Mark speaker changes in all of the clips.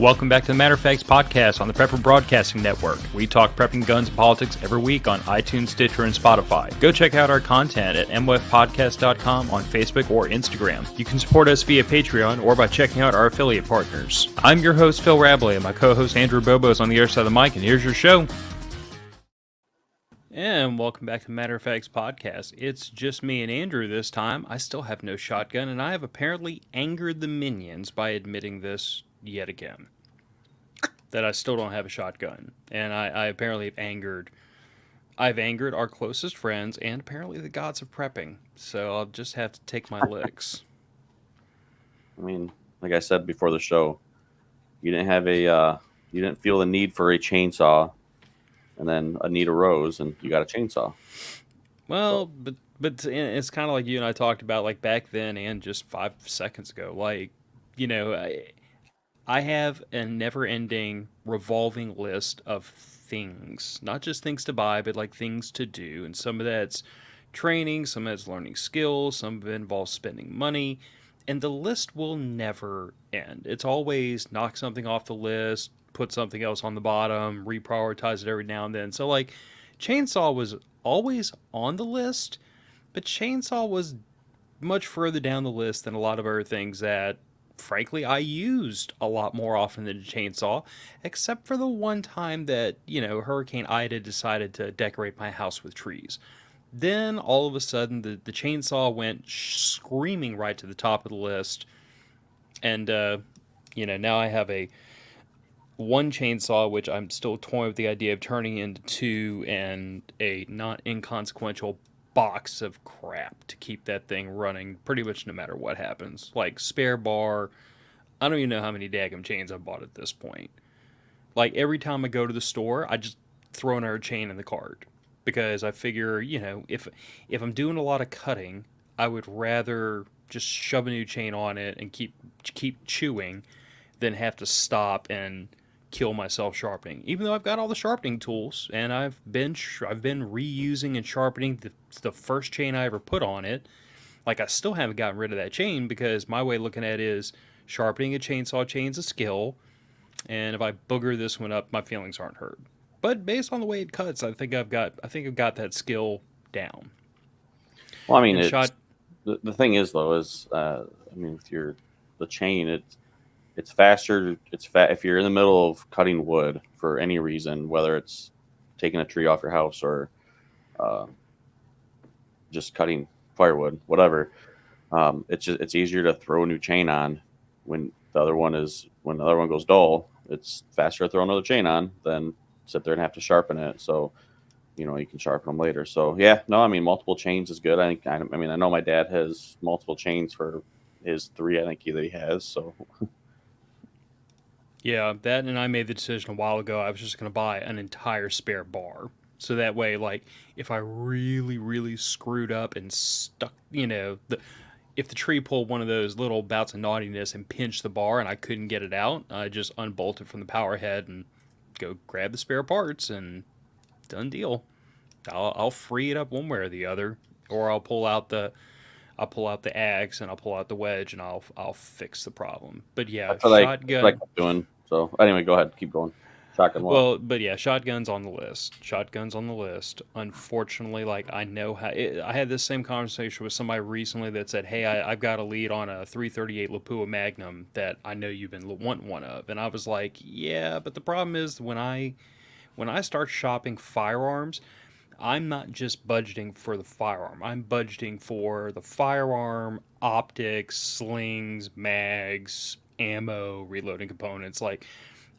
Speaker 1: Welcome back to the Matter of Facts podcast on the Prepper Broadcasting Network. We talk prepping, guns, and politics every week on iTunes, Stitcher, and Spotify. Go check out our content at mwfpodcast.com on Facebook or Instagram. You can support us via Patreon or by checking out our affiliate partners. I'm your host, Phil Rabalais, and my co-host, Andrew Bobo, is on the other side of the mic, and here's your show. And welcome back to the Matter of Facts podcast. It's just me and Andrew this time. I still have no shotgun, and I have apparently angered the minions by admitting this yet again, that I still don't have a shotgun. And I apparently I've angered our closest friends and apparently the gods of prepping. So I'll just have to take my licks.
Speaker 2: I mean, like I said before the show, you didn't feel the need for a chainsaw, and then a need arose, and you got a chainsaw.
Speaker 1: Well, so. but it's kind of like you and I talked about, like, back then and just 5 seconds ago. Like, you know, I have a never-ending revolving list of things, not just things to buy, but like things to do. And some of that's training, some of that's learning skills, some of it involves spending money, and the list will never end. It's always knock something off the list, put something else on the bottom, reprioritize it every now and then. So, like, chainsaw was always on the list, but chainsaw was much further down the list than a lot of other things that, frankly, I used a lot more often than a chainsaw, except for the one time that, you know, Hurricane Ida decided to decorate my house with trees. Then, all of a sudden, the chainsaw went screaming right to the top of the list, and, you know, now I have one chainsaw, which I'm still toying with the idea of turning into two, and a not inconsequential box of crap to keep that thing running pretty much no matter what happens. Like, spare bar. I don't even know how many daggum chains I've bought at this point. Like, every time I go to the store, I just throw another chain in the cart. Because I figure, you know, if I'm doing a lot of cutting, I would rather just shove a new chain on it and keep chewing than have to stop and kill myself sharpening. Even though I've got all the sharpening tools, and I've been reusing and sharpening the first chain I ever put on it. Like, I still haven't gotten rid of that chain, because my way of looking at it is sharpening a chainsaw chain's a skill, and if I booger this one up, my feelings aren't hurt. But based on the way it cuts, I think I've got that skill down.
Speaker 2: Well, I mean, the thing is, though, is I mean, with the chain, it's faster. If you're in the middle of cutting wood for any reason, whether it's taking a tree off your house or just cutting firewood, whatever, it's easier to throw a new chain on when the other one goes dull. It's faster to throw another chain on than sit there and have to sharpen it. So, you know, you can sharpen them later. So yeah, no, I mean, multiple chains is good. I know my dad has multiple chains for his 3. I think that he has. So.
Speaker 1: Yeah, that, and I made the decision a while ago. I was just going to buy an entire spare bar. So that way, like, if I really, really screwed up and stuck, you know, if the tree pulled one of those little bouts of naughtiness and pinched the bar and I couldn't get it out, I just unbolt it from the power head and go grab the spare parts, and done deal. I'll free it up one way or the other, or I'll pull out the axe and I'll pull out the wedge and I'll fix the problem. But yeah, shotgun.
Speaker 2: Like I'm doing. So anyway, go ahead, keep going. Shotgun.
Speaker 1: Well, but yeah, shotgun's on the list. Unfortunately, like, I know how. I had this same conversation with somebody recently that said, "Hey, I've got a lead on a 338 Lapua Magnum that I know you've been wanting one of," and I was like, "Yeah, but the problem is when I start shopping firearms, I'm not just budgeting for the firearm. I'm budgeting for the firearm, optics, slings, mags, ammo, reloading components. Like,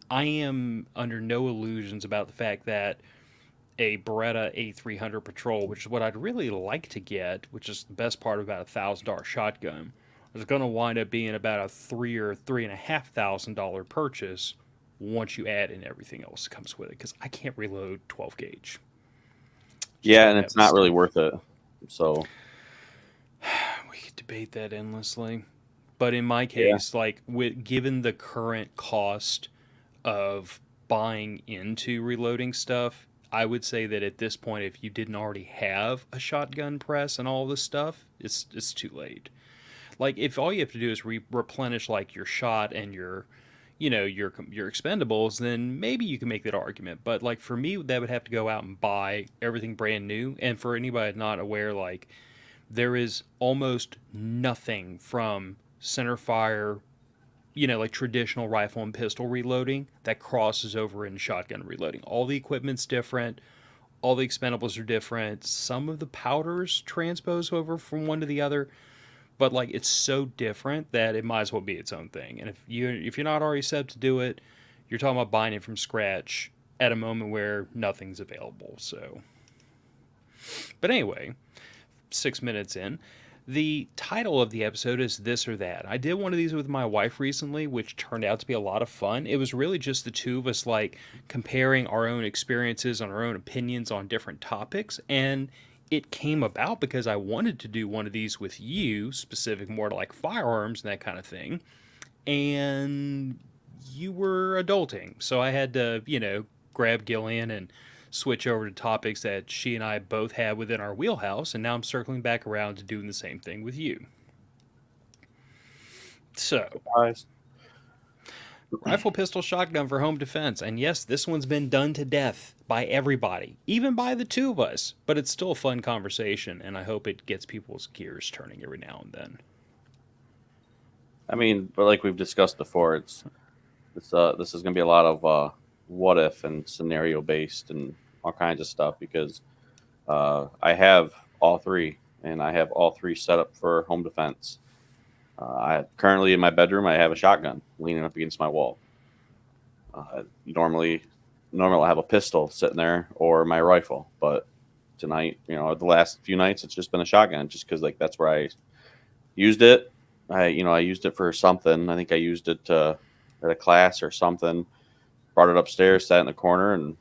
Speaker 1: I am under no illusions about the fact that a Beretta A300 Patrol, which is what I'd really like to get, which is the best part about $1,000 shotgun, is going to wind up being about a $3,000 or $3,500 purchase once you add in everything else that comes with it, because I can't reload 12 gauge.
Speaker 2: Yeah, and it's not really worth it. So
Speaker 1: we could debate that endlessly. But in my case, like, given the current cost of buying into reloading stuff, I would say that at this point, if you didn't already have a shotgun press and all this stuff, it's too late. Like, if all you have to do is replenish, like, your shot and your your expendables, then maybe you can make that argument. But like for me, that would have to go out and buy everything brand new. And for anybody not aware, like there is almost nothing from center fire, like traditional rifle and pistol reloading that crosses over into shotgun reloading. All the equipment's different. All the expendables are different. Some of the powders transpose over from one to the other, but like it's so different that it might as well be its own thing. And if you're not already set up to do it, you're talking about buying it from scratch at a moment where nothing's available. So, but anyway, 6 minutes in. The title of the episode is This or That. I did one of these with my wife recently, which turned out to be a lot of fun. It was really just the two of us, like, comparing our own experiences and our own opinions on different topics. And it came about because I wanted to do one of these with you, specific more to like firearms and that kind of thing. And you were adulting. So I had to, grab Gillian and switch over to topics that she and I both had within our wheelhouse, and now I'm circling back around to doing the same thing with you. So,
Speaker 2: Nice.
Speaker 1: rifle, pistol, shotgun for home defense. And yes, this one's been done to death by everybody, even by the two of us, but it's still a fun conversation, and I hope it gets people's gears turning every now and then.
Speaker 2: I mean, but like we've discussed before, this is going to be a lot of what if and scenario based and all kinds of stuff because I have all three and I have all three set up for home defense. I currently in my bedroom I have a shotgun leaning up against my wall. Normally I have a pistol sitting there or my rifle, but tonight, the last few nights it's just been a shotgun just because like that's where I used it. I used it for something. I think I used it at a class or something. Brought it upstairs, sat in the corner, and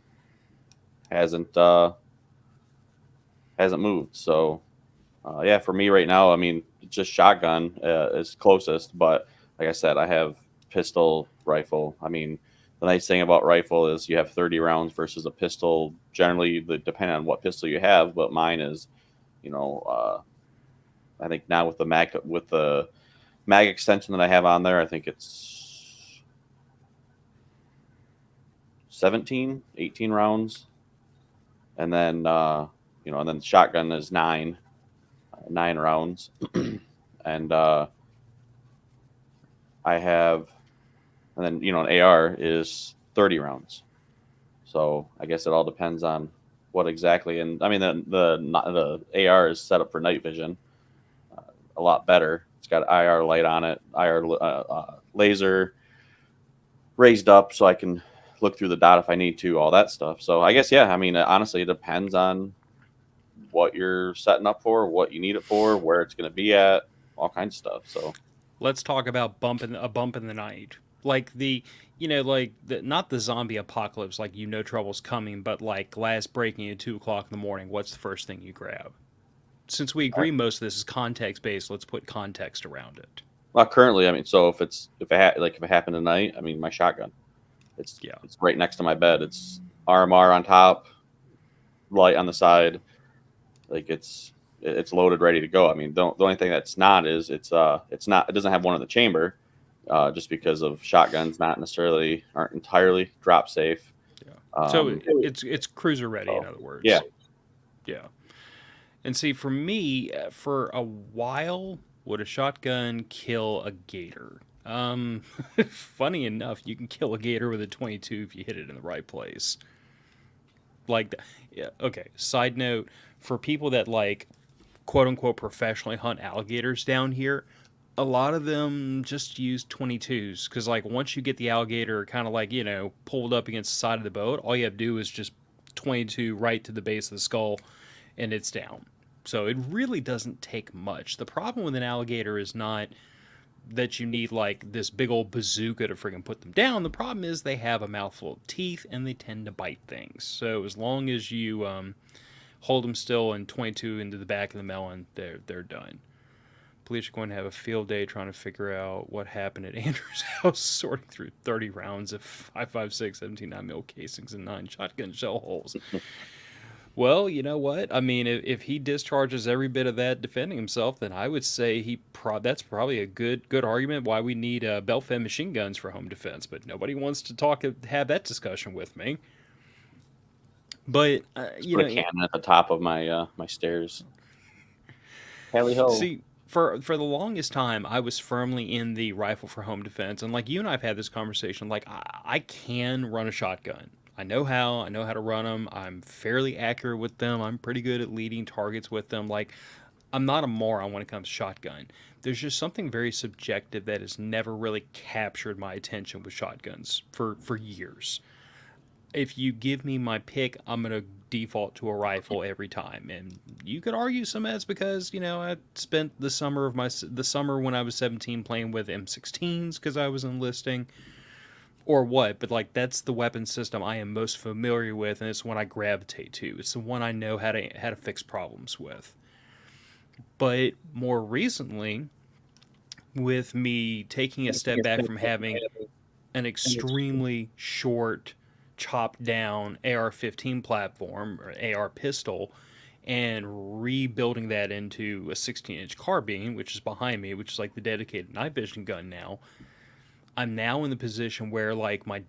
Speaker 2: hasn't moved. So, yeah, for me right now, I mean, just shotgun is closest. But like I said, I have pistol, rifle. I mean, the nice thing about rifle is you have 30 rounds versus a pistol. Generally, depending on what pistol you have, but mine is, I think now with the mag extension that I have on there, I think it's 17, 18 rounds. And then, and then the shotgun is nine rounds. And I have, and then, an AR is 30 rounds. So I guess it all depends on what exactly. And I mean, the AR is set up for night vision a lot better. It's got IR light on it, IR laser raised up so I can look through the dot if I need to, all that stuff. So I guess, yeah, I mean, honestly, it depends on what you're setting up for, what you need it for, where it's going to be at, all kinds of stuff. So
Speaker 1: let's talk about a bump in the night. Like not the zombie apocalypse, like trouble's coming, but like glass breaking at 2 o'clock in the morning. What's the first thing you grab? Since we agree most of this is context based, let's put context around it.
Speaker 2: Well, currently, I mean, so if it happened tonight, I mean, my shotgun, it's right next to my bed. It's RMR on top, light on the side, like it's loaded, ready to go. I mean, the only thing that's not is it doesn't have one in the chamber, just because of shotguns aren't entirely drop safe.
Speaker 1: Yeah. So it's cruiser ready, in other words.
Speaker 2: Yeah.
Speaker 1: Yeah. And see, for me, for a while, would a shotgun kill a gator? Funny enough, you can kill a gator with a 22 if you hit it in the right place. Like, yeah, okay. Side note, for people that like, quote unquote, professionally hunt alligators down here, a lot of them just use 22s because like once you get the alligator kind of like pulled up against the side of the boat, all you have to do is just 22 right to the base of the skull and it's down. So it really doesn't take much. The problem with an alligator is not that you need like this big old bazooka to freaking put them down. The problem is they have a mouthful of teeth and they tend to bite things. So as long as you hold them still and 22 into the back of the melon, they're done. Police are going to have a field day trying to figure out what happened at Andrew's house, sorting through 30 rounds of 5.56 17.9 mil casings and 9 shotgun shell holes. Well, you know what? I mean, if he discharges every bit of that defending himself, then I would say that's probably a good argument why we need belt-fed machine guns for home defense. But nobody wants to have that discussion with me. But
Speaker 2: Just put a cannon at the top of my stairs. Tally ho.
Speaker 1: see, for the longest time, I was firmly in the rifle for home defense, and like you and I've had this conversation. Like I can run a shotgun. I know how. I know how to run them. I'm fairly accurate with them. I'm pretty good at leading targets with them. Like I'm not a moron when it comes to shotgun. There's just something very subjective that has never really captured my attention with shotguns for years. If you give me my pick, I'm gonna default to a rifle every time. And you could argue some of that's because I spent the summer when I was 17 playing with M16s because I was enlisting or what. But like that's the weapon system I am most familiar with, and it's the one I gravitate to. It's the one I know how to fix problems with. But more recently, with me taking a step back from having an extremely short, chopped down AR-15 platform or AR pistol and rebuilding that into a 16-inch carbine, which is behind me, which is like the dedicated night vision gun now. I'm now in the position where like my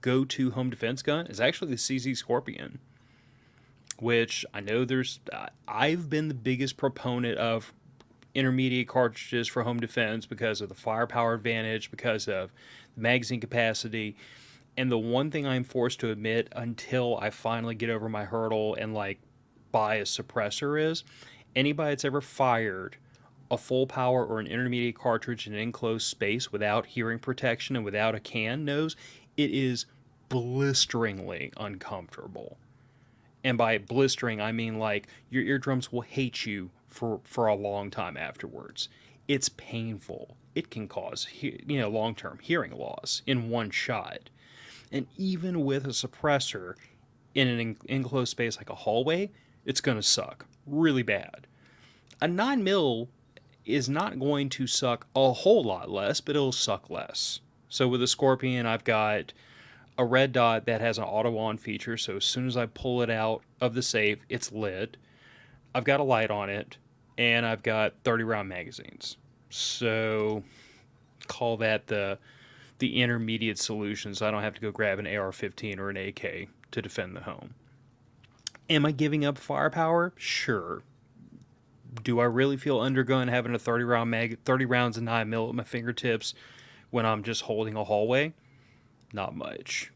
Speaker 1: go-to home defense gun is actually the CZ Scorpion, which I know I've been the biggest proponent of intermediate cartridges for home defense because of the firepower advantage, because of the magazine capacity. And the one thing I'm forced to admit until I finally get over my hurdle and like buy a suppressor is anybody that's ever fired a full power or an intermediate cartridge in an enclosed space without hearing protection and without a can knows it is blisteringly uncomfortable. And by blistering, I mean like your eardrums will hate you for a long time afterwards. It's painful. It can cause long-term hearing loss in one shot. And even with a suppressor in an enclosed space like a hallway, it's going to suck really bad. A 9 mil is not going to suck a whole lot less, but it'll suck less. So with a Scorpion, I've got a red dot that has an auto on feature, so as soon as I pull it out of the safe, it's lit. I've got a light on it, and I've got 30 round magazines. So call that the intermediate solution, so I don't have to go grab an AR-15 or an AK to defend the home. Am I giving up firepower? Sure. Do I really feel undergun having a 30 rounds of 9 mil at my fingertips when I'm just holding a hallway? Not much.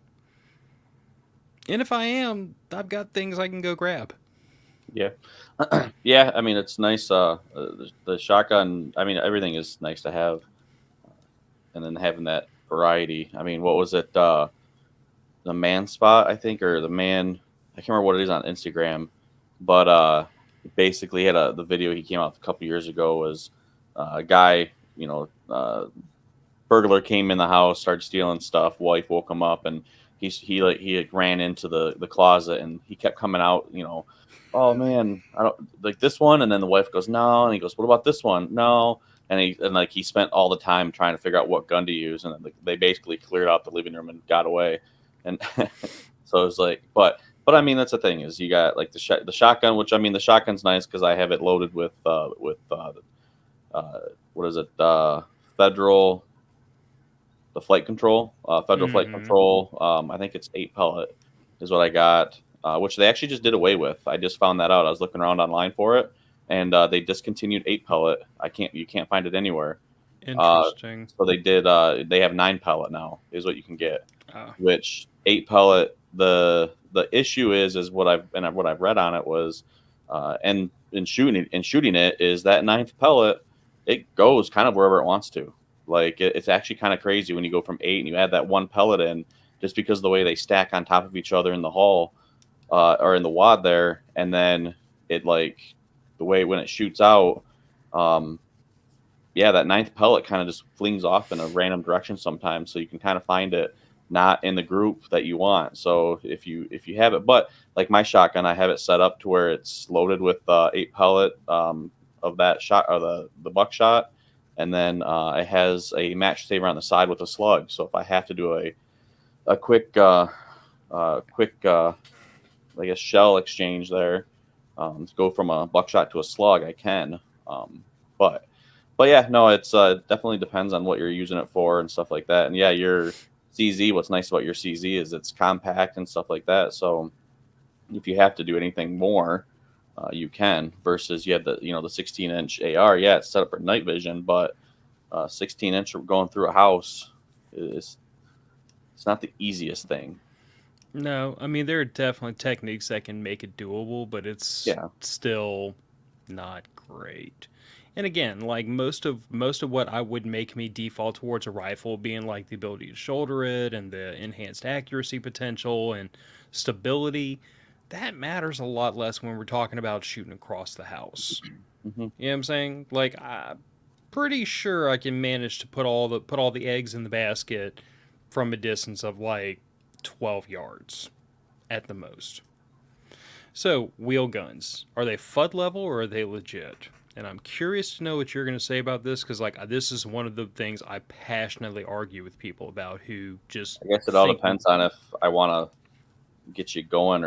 Speaker 1: And if I am, I've got things I can go grab.
Speaker 2: Yeah. Yeah, I mean it's nice. The shotgun. I mean everything is nice to have, and then having that variety. I mean, what was it? The man spot, I think, or the man. I can't remember what it is on Instagram, but basically had the video he came out a couple years ago was a guy, burglar came in the house, started stealing stuff. Wife woke him up, and he ran into the closet, and he kept coming out. Oh man, I don't like this one. And then the wife goes no, and he goes, what about this one? No. And he spent all the time trying to figure out what gun to use, and they basically cleared out the living room and got away. And so it was like, but I mean that's the thing is you got like the shotgun, which I mean the shotgun's nice because I have it loaded with what is it federal the flight control federal flight control. I think it's 8 pellet is what I got, which they actually just did away with. I just found that out. I was looking around online for it, and they discontinued 8 pellet. You can't find it anywhere.
Speaker 1: Interesting.
Speaker 2: So they did. They have 9 pellet now. Is what you can get.
Speaker 1: Oh.
Speaker 2: Which 8 pellet. The issue is what I've read on it was, and in shooting it is that 9th pellet. It goes kind of wherever it wants to. Like it's actually kind of crazy when you go from 8 and you add that 1 pellet in, just because of the way they stack on top of each other in the hull, or in the wad there, and then it like the way when it shoots out, yeah, that 9th pellet kind of just flings off in a random direction sometimes, so you can kind of find it not in the group that you want. So if you have it, but like my shotgun, I have it set up to where it's loaded with 8 pellet of that shot or the buckshot, and then it has a match saver on the side with a slug. So if I have to do a quick like a shell exchange there. To go from a buckshot to a slug, I can. Um, but but yeah, no, it's definitely depends on what you're using it for and stuff like that. And yeah, your CZ. What's nice about your CZ is it's compact and stuff like that. So if you have to do anything more, you can. Versus you have the 16-inch AR. Yeah, it's set up for night vision, but 16-inch going through a house is it's not the easiest thing.
Speaker 1: No, I mean there are definitely techniques that can make it doable, but it's
Speaker 2: Yeah.
Speaker 1: still not great. And again, like most of what I would make me default towards a rifle being like the ability to shoulder it and the enhanced accuracy potential and stability, that matters a lot less when we're talking about shooting across the house.
Speaker 2: Hmm.
Speaker 1: You know what I'm saying? Like I'm pretty sure I can manage to put all the eggs in the basket from a distance of like 12 yards at the most. So, wheel guns. Are they FUD level or are they legit? And I'm curious to know what you're going to say about this because, like, this is one of the things I passionately argue with people about who just
Speaker 2: I guess it all
Speaker 1: think
Speaker 2: depends on if I want to get you going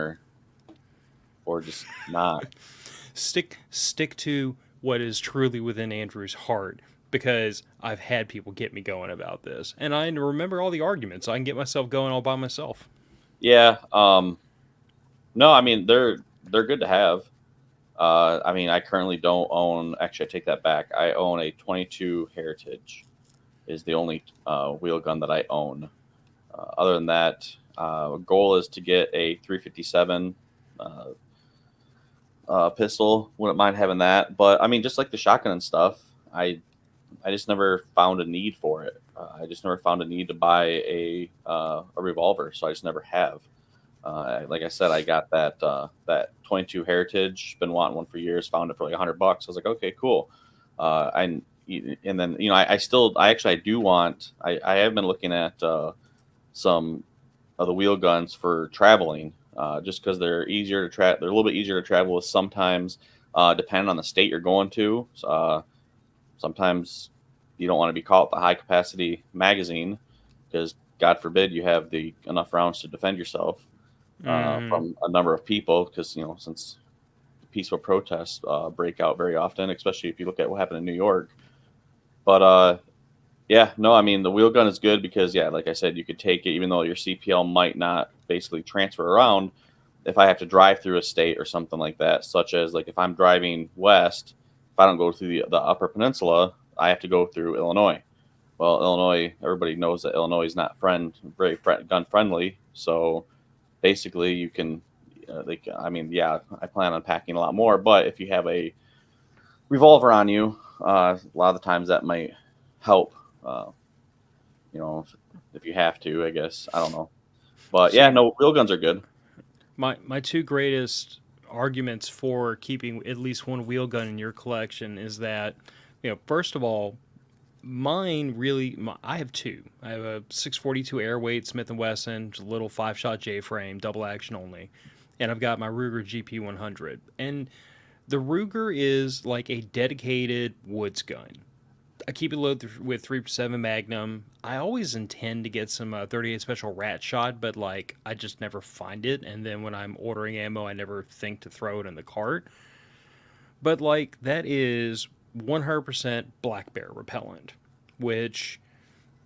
Speaker 2: or just not.
Speaker 1: stick to what is truly within Andrew's heart because I've had people get me going about this. And I remember all the arguments. I can get myself going all by myself.
Speaker 2: Yeah. No, I mean they're good to have. I mean, I currently don't own. Actually, I take that back. I own a 22 Heritage. Is the only wheel gun that I own. Other than that, goal is to get a 357 uh, pistol. Wouldn't mind having that, but I mean, just like the shotgun and stuff, I just never found a need for it. I just never found a need to buy a revolver, so I just never have. Like I said, I got that 22 Heritage. Been wanting one for years. Found it for like $100. I was like, okay, cool. I and then I do want. I have been looking at some of the wheel guns for traveling, just because they're easier to travel. They're a little bit easier to travel with sometimes, depending on the state you're going to. Sometimes you don't want to be caught with a high capacity magazine because God forbid you have the enough rounds to defend yourself
Speaker 1: Mm-hmm.
Speaker 2: from a number of people because since peaceful protests break out very often, especially if you look at what happened in New York. But yeah, no, I mean the wheel gun is good because yeah, like I said, you could take it even though your CPL might not basically transfer around. If I have to drive through a state or something like that, such as like if I'm driving west, if I don't go through the Upper Peninsula, I have to go through Illinois. Well, Illinois, everybody knows that Illinois is not gun friendly. So basically, you can, like, I mean, yeah, I plan on packing a lot more, but if you have a revolver on you, a lot of the times that might help. Uh, if you have to, I guess I don't know, but yeah,
Speaker 1: See,
Speaker 2: no, wheel guns are good.
Speaker 1: my two greatest arguments for keeping at least one wheel gun in your collection is that, first of all, I have two. I have a 642 Airweight Smith& Wesson, little 5-shot J-frame, double action only. And I've got my Ruger GP100. And the Ruger is like a dedicated woods gun. I keep it loaded with 357 Magnum. I always intend to get some 38 Special Rat Shot, but like I just never find it. And then when I'm ordering ammo, I never think to throw it in the cart. But like that is 100% black bear repellent, which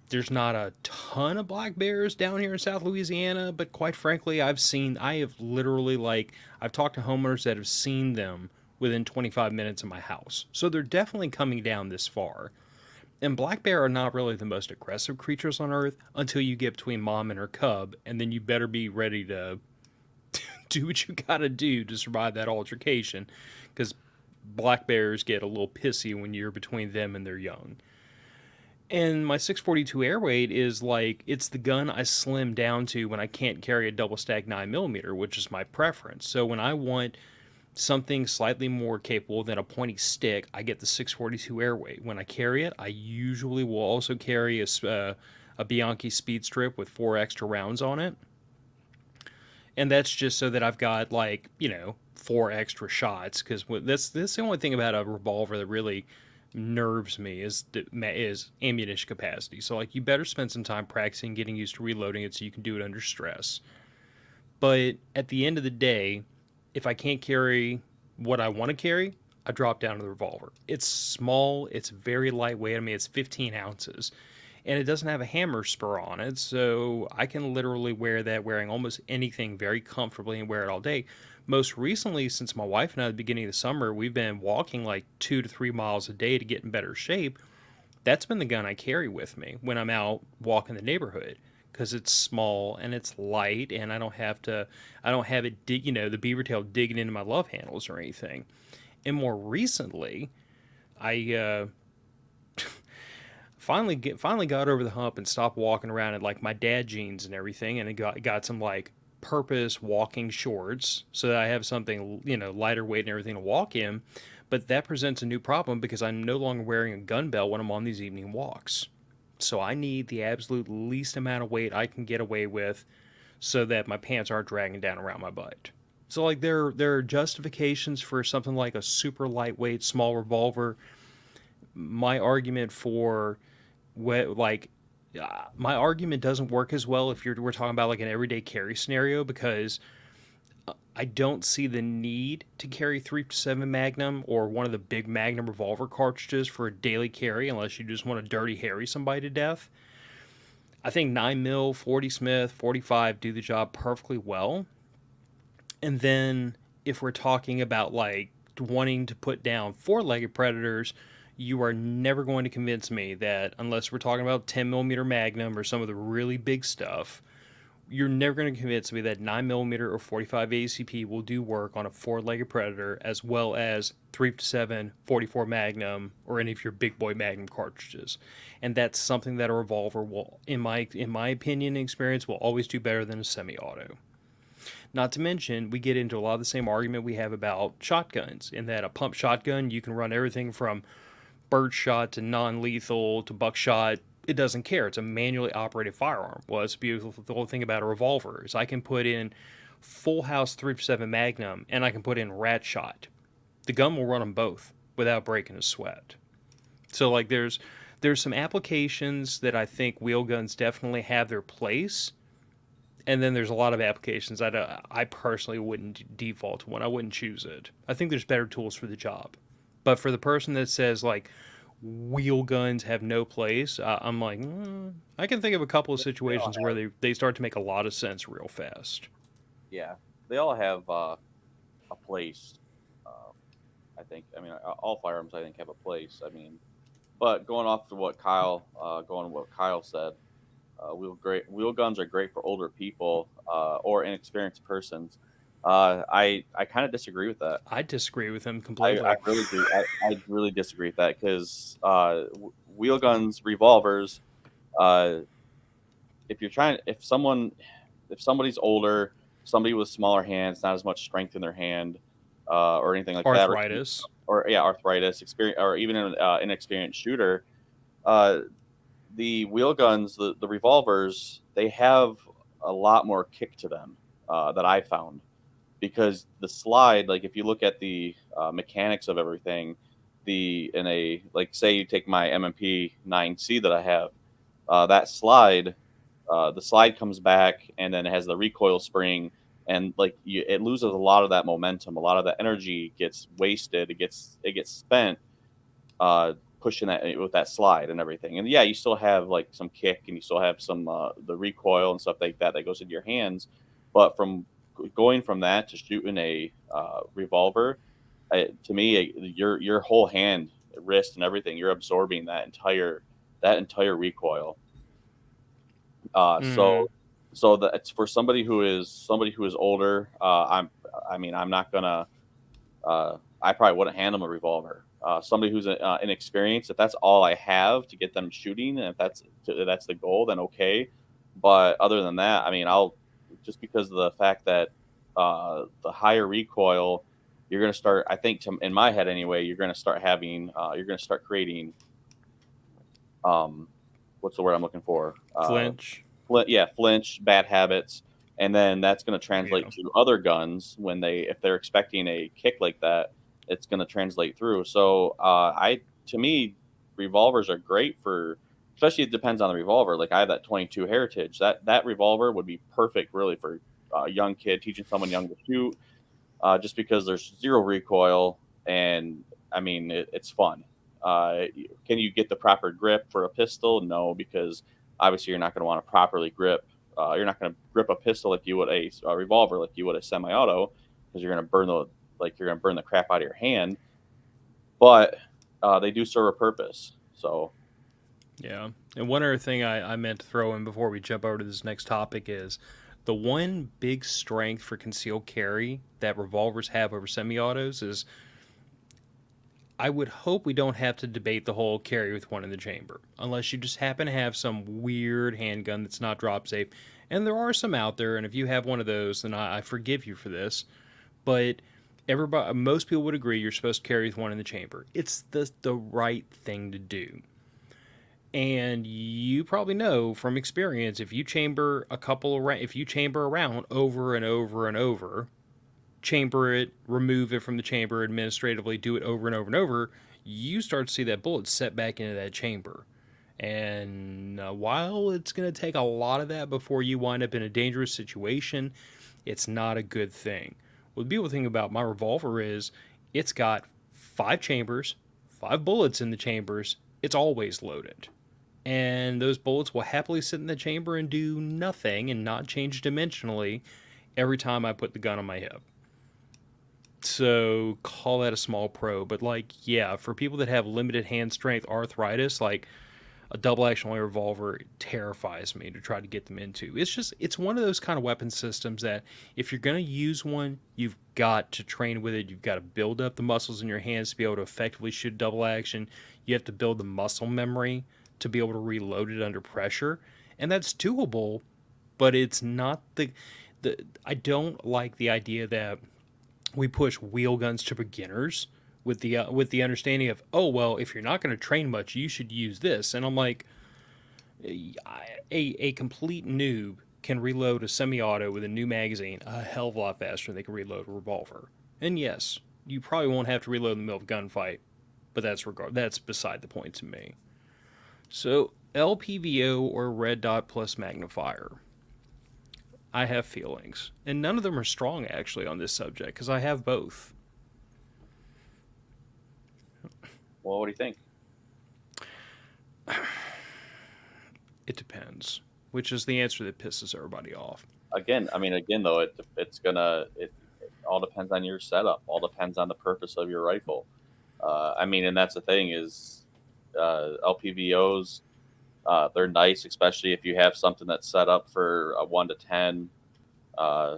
Speaker 1: there's not a ton of black bears down here in South Louisiana, but quite frankly, I have literally I've talked to homeowners that have seen them within 25 minutes of my house. So they're definitely coming down this far. And black bear are not really the most aggressive creatures on earth until you get between mom and her cub, and then you better be ready to do what you gotta do to survive that altercation, because black bears get a little pissy when you're between them and their young. And my 642 Airweight is like it's the gun I slim down to when I can't carry a double stack 9mm, which is my preference. So when I want something slightly more capable than a pointy stick, I get the 642 Airweight. When I carry it, I usually will also carry a Bianchi Speed Strip with 4 extra rounds on it, and that's just so that I've got 4 extra shots. Because that's the only thing about a revolver that really nerves me is ammunition capacity. So like you better spend some time practicing getting used to reloading it so you can do it under stress. But at the end of the day, if I can't carry what I want to carry, I drop down to the revolver. It's small, it's very lightweight. I mean, it's 15 ounces, and it doesn't have a hammer spur on it, so I can literally wear that wearing almost anything very comfortably and wear it all day. Most recently, since my wife and I at the beginning of the summer, we've been walking like 2 to 3 miles a day to get in better shape. That's been the gun I carry with me when I'm out walking the neighborhood because it's small and it's light and I don't have it the beaver tail digging into my love handles or anything. And more recently, I finally got over the hump and stopped walking around in like my dad jeans and everything, and got some like purpose walking shorts so that I have something lighter weight and everything to walk in. But that presents a new problem because I'm no longer wearing a gun belt when I'm on these evening walks. So I need the absolute least amount of weight I can get away with so that my pants aren't dragging down around my butt. So like there are justifications for something like a super lightweight small revolver. My argument for what like my argument doesn't work as well if we're talking about like an everyday carry scenario because I don't see the need to carry 357 Magnum or one of the big Magnum revolver cartridges for a daily carry unless you just want to dirty Harry somebody to death. I think 9 mil, 40 Smith, 45 do the job perfectly well. And then if we're talking about like wanting to put down four-legged predators, you are never going to convince me that unless we're talking about 10 millimeter Magnum or some of the really big stuff, you're never going to convince me that 9 millimeter or 45 ACP will do work on a four-legged predator as well as 357, 44 Magnum, or any of your big boy Magnum cartridges. And that's something that a revolver will, in my opinion and experience, will always do better than a semi-auto. Not to mention, we get into a lot of the same argument we have about shotguns, in that a pump shotgun, you can run everything from birdshot to non-lethal to buckshot. It doesn't care. It's a manually operated firearm. Well, it's beautiful. The whole thing about a revolver is I can put in full house 357 Magnum and I can put in rat shot. The gun will run them both without breaking a sweat. So like there's some applications that I think wheel guns definitely have their place, and then there's a lot of applications that I personally wouldn't default to one. I wouldn't choose it. I think there's better tools for the job. But for the person that says like wheel guns have no place, I'm like, I can think of a couple of
Speaker 2: They all
Speaker 1: situations where
Speaker 2: have,
Speaker 1: they start to make a lot of sense real fast.
Speaker 2: yeah, they all have a place. Uh, I think. I mean, all firearms I think have a place. I mean, but going off to what Kyle said, wheel guns are great for older people or inexperienced persons. I kind of disagree with that.
Speaker 1: I disagree with him
Speaker 2: I
Speaker 1: completely.
Speaker 2: really do. I really disagree with that because wheel guns, revolvers. Uh, if you're trying, if somebody's older, somebody with smaller hands, not as much strength in their hand, or anything like that,
Speaker 1: Arthritis.
Speaker 2: or yeah, arthritis, experience, or even an inexperienced shooter, uh, the wheel guns, the revolvers, they have a lot more kick to them that I found because the slide, like if you look at the mechanics of everything, in a like say you take my MMP 9C that I have, that slide, the slide comes back and then it has the recoil spring and it loses a lot of that momentum, a lot of that energy gets wasted, it gets spent pushing that with that slide and everything. And yeah, you still have like some kick and you still have some the recoil and stuff like that that goes into your hands. But from going from that to shooting a revolver, to me, your whole hand, wrist, and everything, you're absorbing that entire recoil. Uh,
Speaker 1: Mm.
Speaker 2: so so that it's for somebody who is older. I'm not gonna I probably wouldn't hand them a revolver. Somebody who's inexperienced, if that's all I have to get them shooting, and if that's the goal, then okay. But other than that, I mean, I'll just because of the fact that the higher recoil, you're going to start. I think, in my head anyway, you're going to start creating um, what's the word I'm looking for?
Speaker 1: Flinch.
Speaker 2: Flinch, bad habits, and then that's going to translate
Speaker 1: Yeah.
Speaker 2: to other guns when if they're expecting a kick like that, it's going to translate through. So to me, revolvers are great for, especially it depends on the revolver. Like I have that 22 Heritage. That revolver would be perfect really for a young kid teaching someone young to shoot, just because there's zero recoil, and I mean it's fun. Uh, can you get the proper grip for a pistol? No, because obviously you're not going to want to properly grip. You're not going to grip a pistol like you would a revolver, like you would a semi-auto, because you're going to burn the you're going to burn the crap out of your hand. But they do serve a purpose. So
Speaker 1: Yeah. And one other thing I meant to throw in before we jump over to this next topic is the one big strength for concealed carry that revolvers have over semi autos is I would hope we don't have to debate the whole carry with one in the chamber, unless you just happen to have some weird handgun that's not drop safe. And there are some out there, and if you have one of those, then I forgive you for this. But everybody, most people would agree you're supposed to carry with one in the chamber. It's the right thing to do. And you probably know from experience if you chamber if you chamber around over and over and over, chamber it, remove it from the chamber administratively, do it over and over and over, you start to see that bullet set back into that chamber. And while it's going to take a lot of that before you wind up in a dangerous situation, it's not a good thing. Well, the beautiful thing about my revolver is it's got 5 chambers, 5 bullets in the chambers. It's always loaded. And those bullets will happily sit in the chamber and do nothing and not change dimensionally every time I put the gun on my hip. So call that a small pro. But like, yeah, for people that have limited hand strength arthritis, like a double action only revolver terrifies me to try to get them into. It's one of those kind of weapon systems that if you're going to use one, you've got to train with it. You've got to build up the muscles in your hands to be able to effectively shoot double action. You have to build the muscle memory to be able to reload it under pressure. And that's doable, but it's not the I don't like the idea that we push wheel guns to beginners with the understanding of, oh well, if you're not going to train much, you should use this. And I'm like, a complete noob can reload a semi-auto with a new magazine a hell of a lot faster than they can reload a revolver. And yes, you probably won't have to reload in the middle of a gunfight, but that's beside the point to me. So LPBO or red dot plus magnifier. I have feelings, and none of them are strong actually on this subject because I have both.
Speaker 2: well, what do you think?
Speaker 1: It depends, which is the answer that pisses everybody off.
Speaker 2: Again though, it all depends on your setup. All depends on the purpose of your rifle. And that's the thing is LPVOs. They're nice, especially if you have something that's set up for a 1 to 10, uh,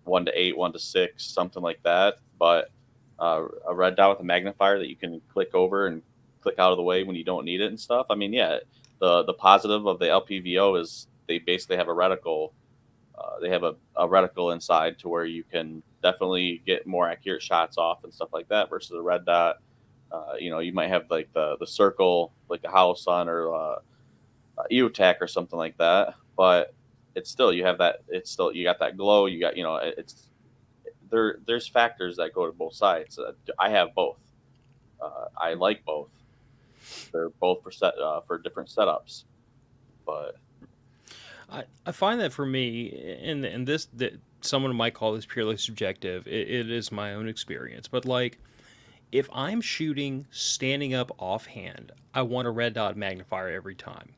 Speaker 2: 1 to 8, 1 to 6, something like that. But a red dot with a magnifier that you can click over and click out of the way when you don't need it and stuff. Yeah, the positive of the LPVO is they basically have a reticle. They have a reticle inside to where you can definitely get more accurate shots off and stuff like that versus a red dot. You might have like the circle, like a house on or EOTech or something like that, but it's still you have that. It's still you got that glow. You got it's there. There's factors that go to both sides. I have both. I like both. They're both for different setups, but
Speaker 1: I find that for me, and this that someone might call this purely subjective. It is my own experience, but like if I'm shooting standing up offhand, I want a red dot magnifier every time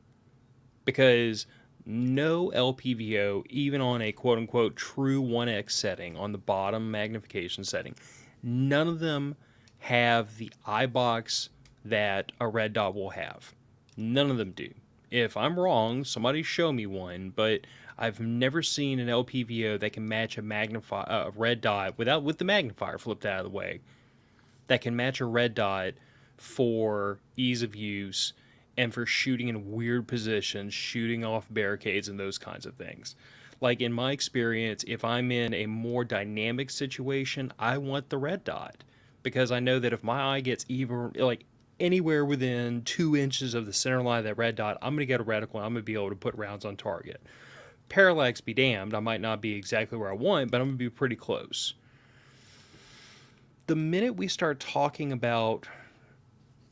Speaker 1: because no LPVO, even on a quote unquote true 1x setting on the bottom magnification setting, none of them have the eye box that a red dot will have. None of them do. If I'm wrong, somebody show me one, but I've never seen an LPVO that can match a red dot with the magnifier flipped out of the way that can match a red dot for ease of use and for shooting in weird positions, shooting off barricades and those kinds of things. Like in my experience, if I'm in a more dynamic situation, I want the red dot because I know that if my eye gets even like anywhere within 2 inches of the center line of that red dot, I'm going to get a reticle and I'm going to be able to put rounds on target. Parallax be damned, I might not be exactly where I want, but I'm going to be pretty close. The minute we start talking about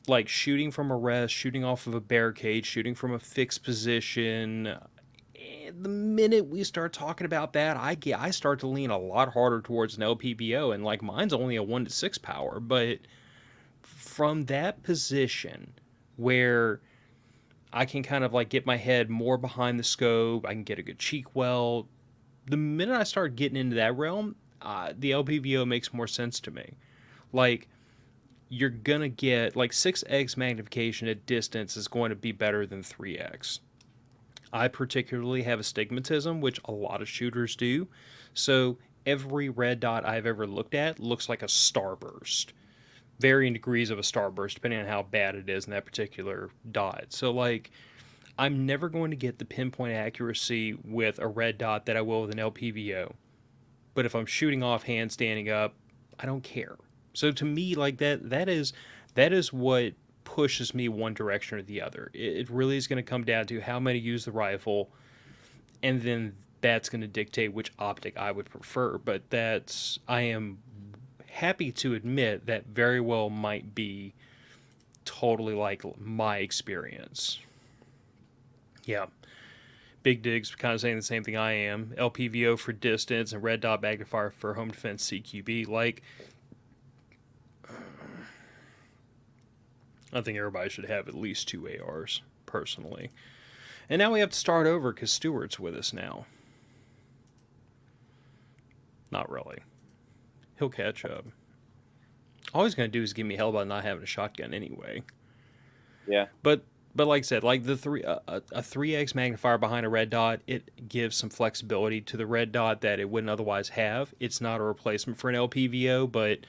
Speaker 1: like shooting from a rest, shooting off of a barricade, shooting from a fixed position, the minute we start talking about that, I start to lean a lot harder towards an LPBO, and like mine's only a 1 to 6 power, but from that position where I can kind of like get my head more behind the scope, I can get a good cheek well. The minute I start getting into that realm, the LPVO makes more sense to me. Like, you're gonna get like 6x magnification at distance is going to be better than 3x. I particularly have astigmatism, which a lot of shooters do. So every red dot I've ever looked at looks like a starburst. Varying degrees of a starburst, depending on how bad it is in that particular dot. So, like, I'm never going to get the pinpoint accuracy with a red dot that I will with an LPVO. But if I'm shooting offhand, standing up, I don't care. So to me, like that is what pushes me one direction or the other. It really is going to come down to how many use the rifle, and then that's going to dictate which optic I would prefer. But that's I am happy to admit that very well might be totally like my experience. Yeah. Big Dig's kind of saying the same thing I am. LPVO for distance and red dot magnifier for home defense CQB. Like, I think everybody should have at least 2 ARs, personally. And now we have to start over because Stewart's with us now. Not really. He'll catch up. All he's going to do is give me hell about not having a shotgun anyway.
Speaker 2: Yeah.
Speaker 1: But like I said, like the 3x magnifier behind a red dot, it gives some flexibility to the red dot that it wouldn't otherwise have. It's not a replacement for an LPVO, but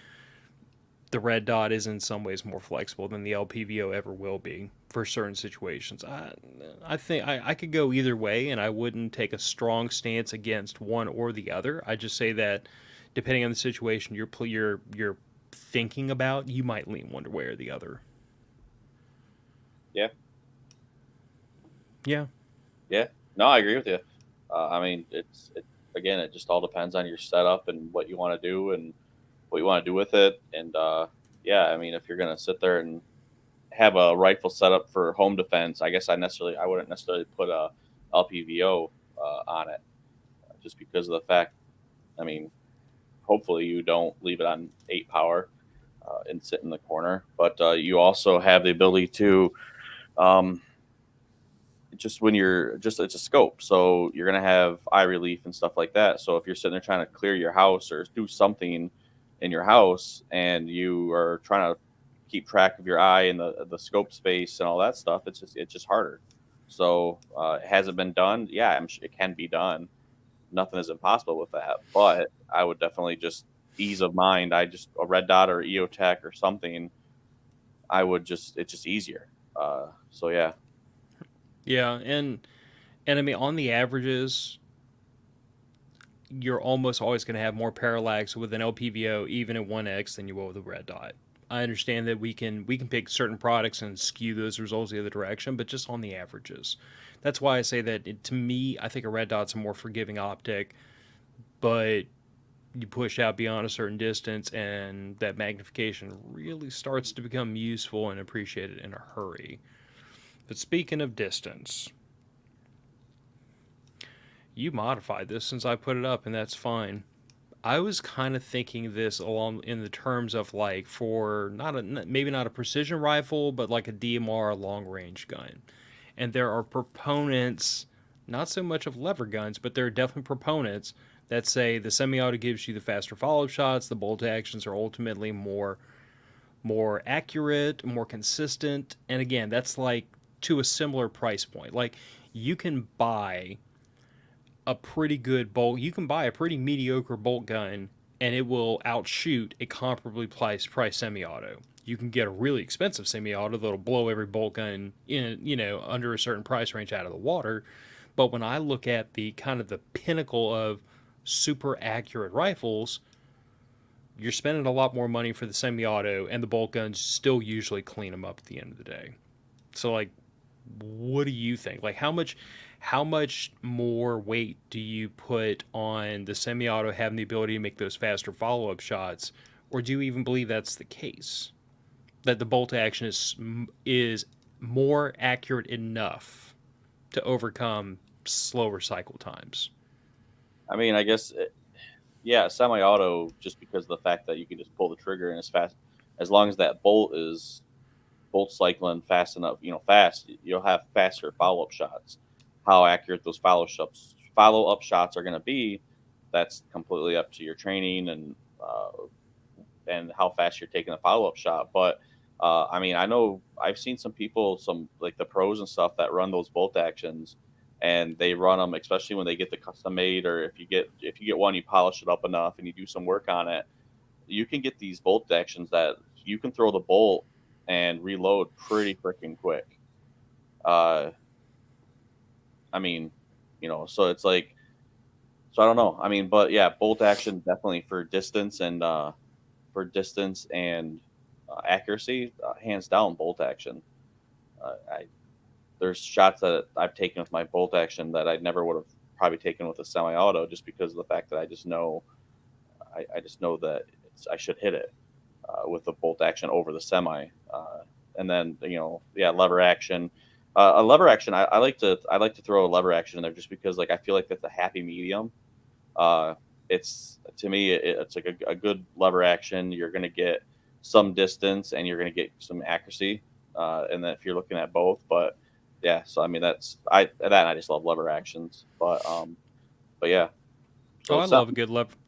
Speaker 1: the red dot is in some ways more flexible than the LPVO ever will be for certain situations. I think I could go either way, and I wouldn't take a strong stance against one or the other. I just say that depending on the situation you're thinking about, you might lean one way or the other.
Speaker 2: Yeah.
Speaker 1: Yeah.
Speaker 2: Yeah. No, I agree with you. I mean, again, it just all depends on your setup and what you want to do and what you want to do with it. And yeah, I mean, if you're gonna sit there and have a rifle setup for home defense, I guess I wouldn't necessarily put a LPVO on it, just because of the fact. I mean, hopefully you don't leave it on 8 power and sit in the corner, but you also have the ability to um, just when you're just it's a scope, so you're gonna have eye relief and stuff like that. So if you're sitting there trying to clear your house or do something in your house and you are trying to keep track of your eye and the scope space and all that stuff, it's just harder. So has it been done? Yeah, it can be done. Nothing is impossible with that, but I would definitely just ease of mind. I just a red dot or EOTech or something. I would just it's just easier. So yeah.
Speaker 1: Yeah, and I mean on the averages, you're almost always going to have more parallax with an LPVO even at 1x than you will with a red dot. I understand that we can pick certain products and skew those results the other direction, but just on the averages. That's why I say that to me, I think a red dot's a more forgiving optic, but you push out beyond a certain distance and that magnification really starts to become useful and appreciated in a hurry. But speaking of distance, you modified this since I put it up, and that's fine. I was kind of thinking this along in the terms of like for not a maybe not a precision rifle, but like a DMR long range gun. And there are proponents, not so much of lever guns, but there are definitely proponents that say the semi-auto gives you the faster follow-up shots, the bolt actions are ultimately more accurate, more consistent, and again, that's like to a similar price point. Like you can buy a pretty good bolt. You can buy a pretty mediocre bolt gun, and it will outshoot a comparably priced semi-auto. You can get a really expensive semi-auto that'll blow every bolt gun in under a certain price range out of the water. But when I look at the kind of the pinnacle of super accurate rifles, you're spending a lot more money for the semi-auto, and the bolt guns still usually clean them up at the end of the day. So like, what do you think? Like how much more weight do you put on the semi-auto having the ability to make those faster follow-up shots, or do you even believe that's the case? That the bolt action is more accurate enough to overcome slower cycle times.
Speaker 2: I mean, I guess yeah, semi-auto just because of the fact that you can just pull the trigger and as fast as long as that bolt cycling fast enough, fast, you'll have faster follow-up shots. How accurate those follow-up shots are going to be, that's completely up to your training and how fast you're taking the follow-up shot. But I mean, I know I've seen some people, some like the pros and stuff that run those bolt actions, and they run them, especially when they get the custom made, or if you get one, you polish it up enough and you do some work on it, you can get these bolt actions that you can throw the bolt and reload pretty freaking quick. Uh, I mean, so it's like, so I don't know. I mean, but yeah, bolt action definitely for distance and accuracy, hands down, bolt action. I There's shots that I've taken with my bolt action that I never would have probably taken with a semi-auto, just because of the fact that I just know that I should hit it with the bolt action over the semi. And then yeah, lever action. A lever action, I like to throw a lever action in there just because like I feel like that's a happy medium. Uh, it's to me it's like a good lever action. You're going to get some distance and you're going to get some accuracy. And then if you're looking at both, but yeah, so I mean I just love lever actions. But yeah,
Speaker 1: Oh,
Speaker 2: so some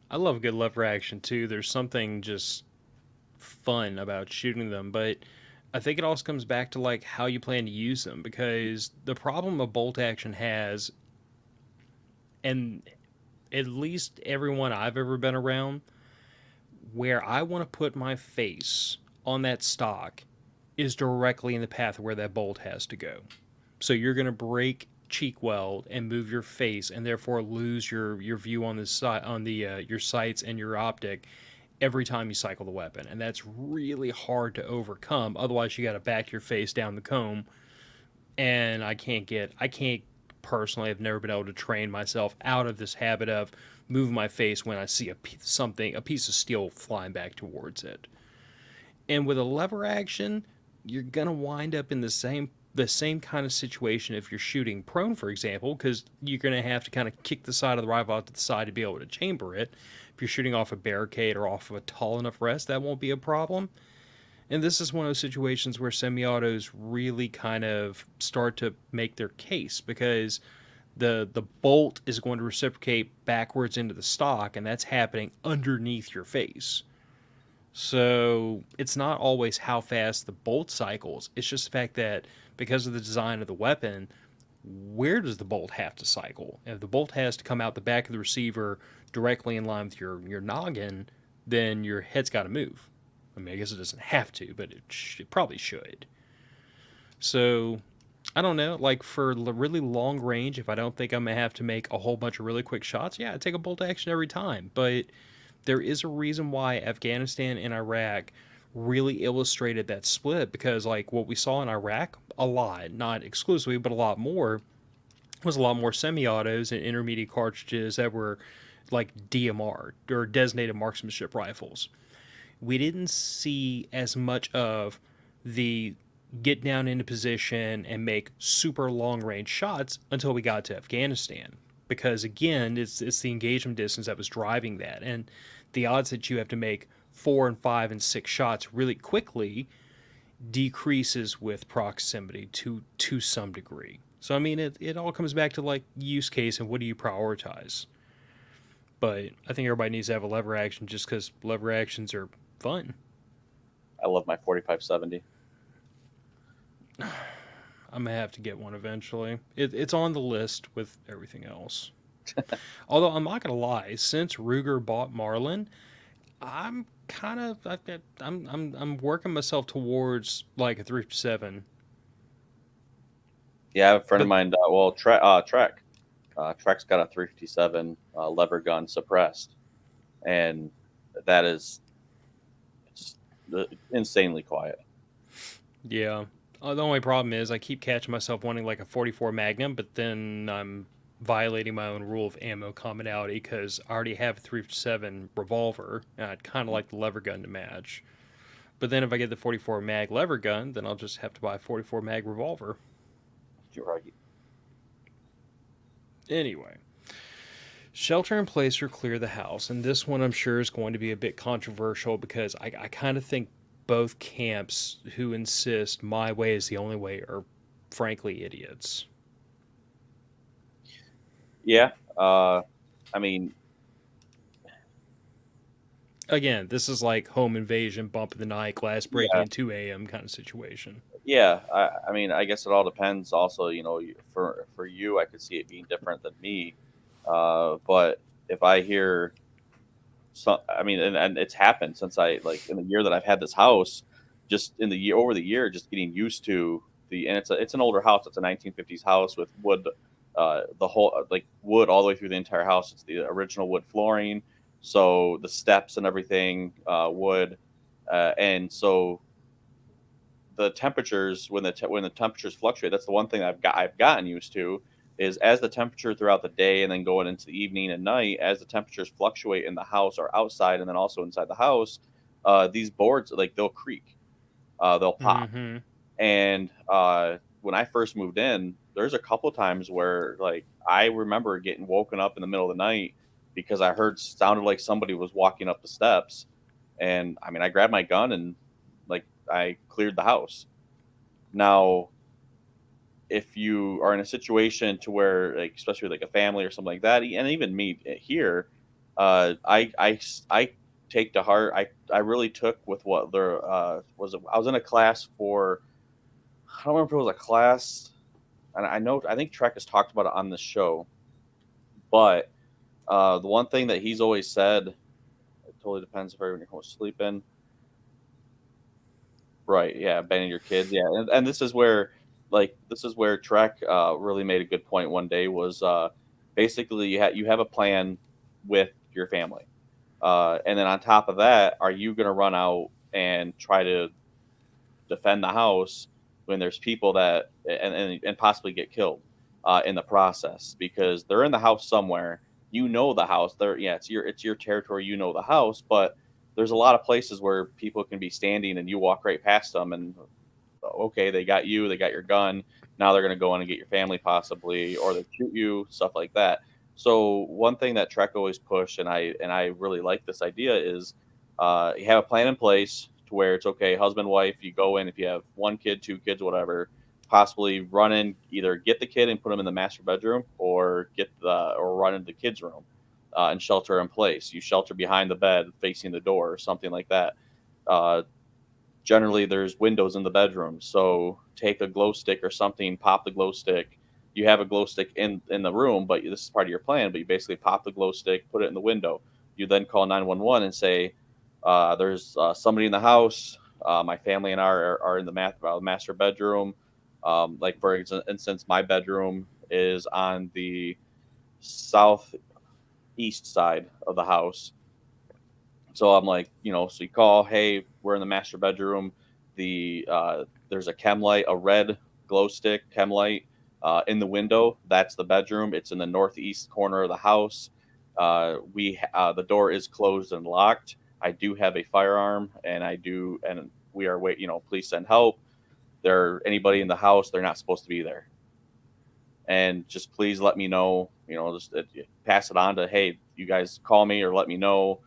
Speaker 1: I love a good lever action too. There's something just fun about shooting them, but I think it also comes back to like how you plan to use them because the problem a bolt action has, and at least everyone I've ever been around, where I want to put my face on that stock is directly in the path where that bolt has to go. So you're going to break cheek weld and move your face and therefore lose your view on the side on the your sights and your optic every time you cycle the weapon, and that's really hard to overcome. Otherwise you got to back your face down the comb, and I can't personally, I've never been able to train myself out of this habit of moving my face when I see a piece of steel flying back towards it. And with a lever action, you're gonna wind up in the same kind of situation if you're shooting prone, for example, because you're gonna have to kind of kick the side of the rifle out to the side to be able to chamber it. If you're shooting off a barricade or off of a tall enough rest, that won't be a problem. And this is one of those situations where semi-autos really kind of start to make their case because the bolt is going to reciprocate backwards into the stock, and that's happening underneath your face. So it's not always how fast the bolt cycles. It's just the fact that because of the design of the weapon, where does the bolt have to cycle? If the bolt has to come out the back of the receiver directly in line with your noggin, then your head's got to move. I mean, I guess it doesn't have to, but it probably should. So I don't know. Like for really long range, if I don't think I'm gonna have to make a whole bunch of really quick shots, yeah, I take a bolt action every time. But there is a reason why Afghanistan and Iraq really illustrated that split because like what we saw in Iraq a lot, not exclusively, but a lot more, was a lot more semi-autos and intermediate cartridges that were like DMR or designated marksmanship rifles. We didn't see as much of the get down into position and make super long range shots until we got to Afghanistan. Because again, it's the engagement distance that was driving that, and the odds that you have to make 4 and 5 and 6 shots really quickly decreases with proximity to some degree. So I mean, it all comes back to like use case and what do you prioritize. But I think everybody needs to have a lever action just because lever actions are fun.
Speaker 2: I love my 4570.
Speaker 1: I'm gonna have to get one eventually. It's on the list with everything else. Although I'm not gonna lie, since Ruger bought Marlin, I'm kind of I'm working myself towards like a 357.
Speaker 2: Yeah, I have a friend of
Speaker 1: But
Speaker 2: mine. Trek. Trek's got a 357 lever gun suppressed, and that is just insanely quiet.
Speaker 1: yeah, the only problem is I keep catching myself wanting like a 44 Magnum, but then I'm violating my own rule of ammo commonality because I already have a 357 revolver, and I'd kind of like the lever gun to match. But then if I get the 44 mag lever gun, then I'll just have to buy a 44 mag revolver.
Speaker 2: You're right.
Speaker 1: Anyway, shelter in place or clear the house. And this one I'm sure is going to be a bit controversial because I kind of think both camps who insist my way is the only way are frankly idiots.
Speaker 2: Yeah. I mean,
Speaker 1: Again, this is like home invasion, bump in the night, glass breaking
Speaker 2: yeah,
Speaker 1: at 2 a.m. kind of situation.
Speaker 2: yeah. I mean, I guess it all depends. Also, for you, I could see it being different than me. But if I hear, I mean, and it's happened since I like in the year that I've had this house, just in the year over the year, just getting used to and it's an older house. It's a 1950s house with wood, the whole like wood all the way through the entire house. It's the original wood flooring, so the steps and everything wood, and so the temperatures when the temperatures fluctuate. That's the one thing I've gotten used to is as the temperature throughout the day and then going into the evening and night, as the temperatures fluctuate in the house or outside and then also inside the house, these boards like they'll creak, they'll pop.
Speaker 1: Mm-hmm.
Speaker 2: And when I first moved in, there's a couple times where like I remember getting woken up in the middle of the night because I heard sounded like somebody was walking up the steps, and I mean I grabbed my gun and like I cleared the house. Now, if you are in a situation to where, like, especially with like a family or something like that, and even me here, I take to heart. I really took with what there was. I was in a class for. I don't remember if it was a class, and I think Trek has talked about it on the show, but the one thing that he's always said, it totally depends if everyone goes sleeping. Right. Yeah. Abandoning your kids. Yeah. And this is where Trek really made a good point one day was basically you have a plan with your family. And then on top of that, are you going to run out and try to defend the house when there's people that and possibly get killed in the process because they're in the house somewhere. You know the house. They're yeah, it's your territory. You know the house, but there's a lot of places where people can be standing and you walk right past them and okay, they got you, they got your gun. Now they're going to go in and get your family possibly, or they shoot you, stuff like that. So one thing that Trek always push, and I really like this idea is you have a plan in place to where it's okay, husband, wife, you go in if you have one kid, two kids, whatever, possibly run in, either get the kid and put him in the master bedroom, or or run into the kids' room and shelter in place. You shelter behind the bed, facing the door, or something like that. Uh, Generally there's windows in the bedroom, so take a glow stick or something, pop the glow stick. You have a glow stick in the room, but this is part of your plan, but you basically pop the glow stick, put it in the window. You then call 911 and say there's somebody in the house. My family and I are in the master bedroom. Like for instance, my bedroom is on the southeast side of the house, so I'm like, so you call, hey, we're in the master bedroom. There's a chem light, a red glow stick chem light in the window. That's the bedroom. It's in the northeast corner of the house. The door is closed and locked. I do have a firearm, and we are wait. Please send help. There, anybody in the house, they're not supposed to be there, and just please let me know. Just pass it on to, hey, you guys call me or let me know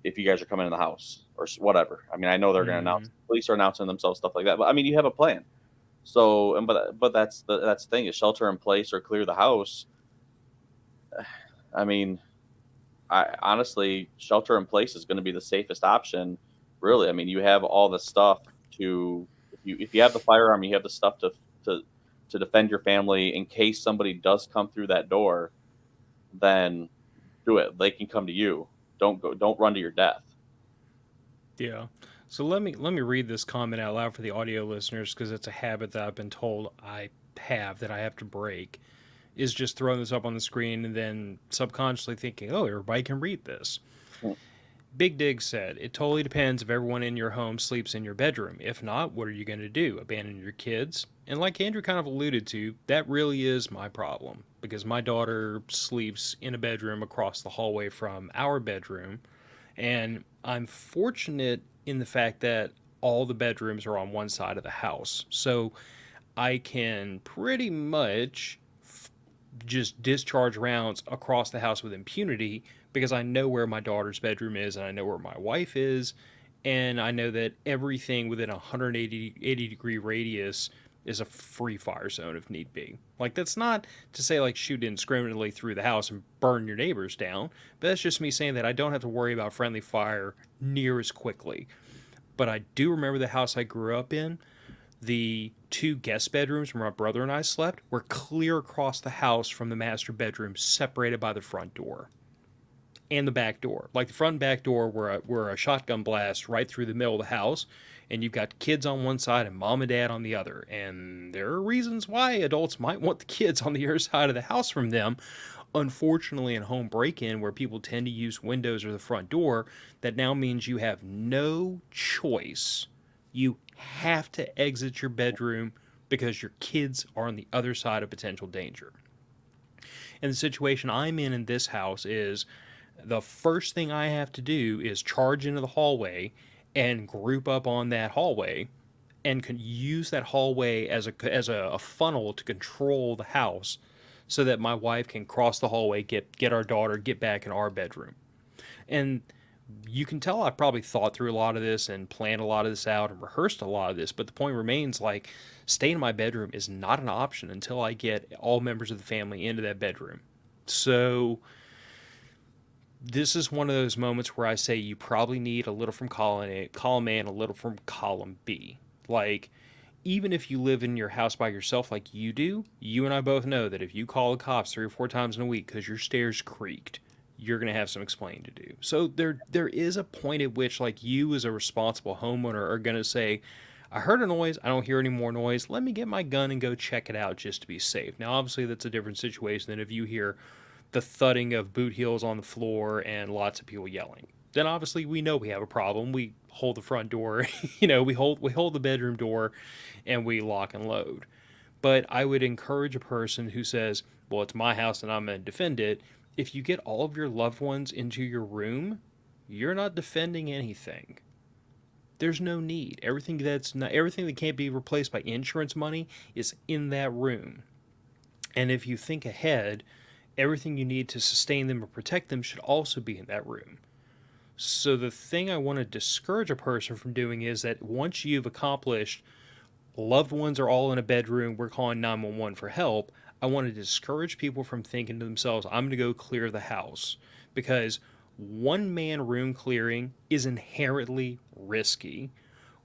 Speaker 2: if you guys are coming in the house or whatever. I mean, I know they're going to
Speaker 1: Mm-hmm.
Speaker 2: announce, police are announcing themselves, stuff like that. But I mean, you have a plan. So, but that's the thing is shelter in place or clear the house. I mean, I honestly shelter in place is going to be the safest option. Really, I mean, you have all the stuff to if you have the firearm, you have the stuff to to defend your family in case somebody does come through that door. Then do it. They can come to you. Don't run to your death.
Speaker 1: Yeah. So let me read this comment out loud for the audio listeners because it's a habit that I've been told I have that I have to break. Is just throwing this up on the screen and then subconsciously thinking, oh, everybody can read this.
Speaker 2: Hmm.
Speaker 1: Big Dig said, it totally depends if everyone in your home sleeps in your bedroom. If not, what are you going to do? Abandon your kids? And like Andrew kind of alluded to, that really is my problem because my daughter sleeps in a bedroom across the hallway from our bedroom. And I'm fortunate in the fact that all the bedrooms are on one side of the house. So I can pretty much just discharge rounds across the house with impunity because I know where my daughter's bedroom is and I know where my wife is, and I know that everything within a 180 degree radius is a free fire zone if need be. Like, that's not to say like shoot indiscriminately through the house and burn your neighbors down, but that's just me saying that I don't have to worry about friendly fire near as quickly. But I do remember the house I grew up in. The two guest bedrooms where my brother and I slept were clear across the house from the master bedroom, separated by the front door and the back door. Like the front and back door were a shotgun blast right through the middle of the house, and you've got kids on one side and mom and dad on the other. And there are reasons why adults might want the kids on the other side of the house from them. Unfortunately, in home break in, where people tend to use windows or the front door, that now means you have no choice. You have to exit your bedroom because your kids are on the other side of potential danger. And the situation I'm in this house is the first thing I have to do is charge into the hallway and group up on that hallway and can use that hallway as a funnel to control the house so that my wife can cross the hallway, get our daughter, get back in our bedroom. And you can tell I've probably thought through a lot of this and planned a lot of this out and rehearsed a lot of this, but the point remains like staying in my bedroom is not an option until I get all members of the family into that bedroom. So this is one of those moments where I say you probably need a little from column A and a little from column B. Like, even if you live in your house by yourself like you do, you and I both know that if you call the cops 3 or 4 times in a week because your stairs creaked, you're going to have some explaining to do. So there is a point at which like you as a responsible homeowner are going to say, I heard a noise, I don't hear any more noise, let me get my gun and go check it out just to be safe. Now obviously that's a different situation than if you hear the thudding of boot heels on the floor and lots of people yelling. Then obviously we know we have a problem. We hold the front door, we hold the bedroom door and we lock and load. But I would encourage a person who says, well, it's my house and I'm going to defend it. If you get all of your loved ones into your room, you're not defending anything. There's no need. Everything that can't be replaced by insurance money is in that room. And if you think ahead, everything you need to sustain them or protect them should also be in that room. So the thing I want to discourage a person from doing is that once you've accomplished loved ones are all in a bedroom, we're calling 911 for help, I want to discourage people from thinking to themselves, I'm going to go clear the house. Because one man room clearing is inherently risky.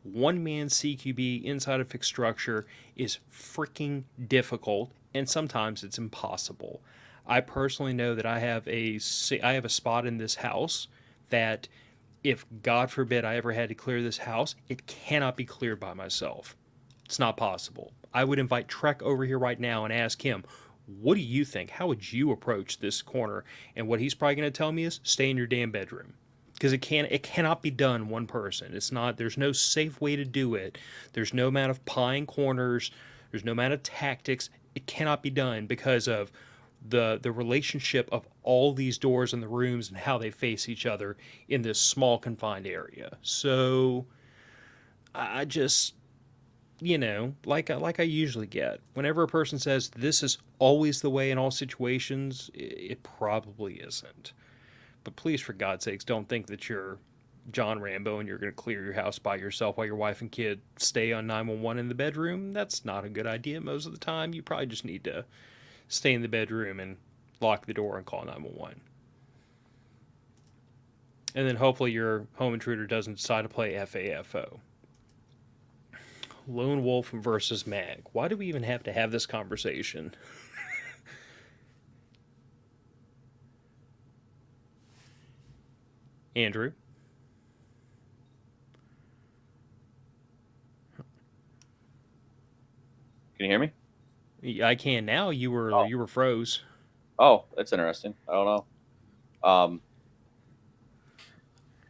Speaker 1: One man CQB inside a fixed structure is freaking difficult, and sometimes it's impossible. I personally know that I have a spot in this house that if God forbid I ever had to clear this house, it cannot be cleared by myself. It's not possible. I would invite Trek over here right now and ask him, what do you think? How would you approach this corner? And what he's probably going to tell me is stay in your damn bedroom. Because it cannot be done one person. It's not, there's no safe way to do it. There's no amount of pine corners. There's no amount of tactics. It cannot be done because of the relationship of all these doors in the rooms and how they face each other in this small confined area. So I just, like I usually get, whenever a person says this is always the way in all situations, it probably isn't. But please, for God's sakes, don't think that you're John Rambo and you're going to clear your house by yourself while your wife and kid stay on 911 in the bedroom. That's not a good idea most of the time. You probably just need to stay in the bedroom and lock the door and call 911. And then hopefully your home intruder doesn't decide to play FAFO. Lone Wolf versus Mag. Why do we even have to have this conversation? Andrew?
Speaker 2: Can you hear me?
Speaker 1: I can now. You were
Speaker 2: Oh,
Speaker 1: you were froze.
Speaker 2: oh, that's interesting. I don't know.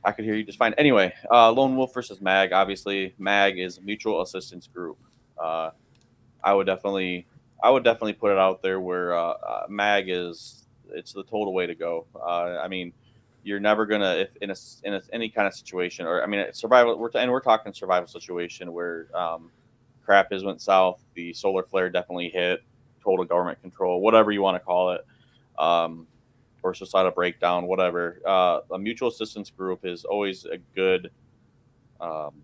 Speaker 2: I could hear you just fine. Anyway, Lone Wolf versus Mag. Obviously, Mag is a mutual assistance group. Uh, I would definitely, I would definitely put it out there where Mag is. It's the total way to go. I mean, you're never gonna if in any kind of situation, or I mean, survival. We're talking survival situation where crap has went south. The solar flare definitely hit. total government control, whatever you want to call it, um, or societal breakdown, whatever. A mutual assistance group is always a good. Um,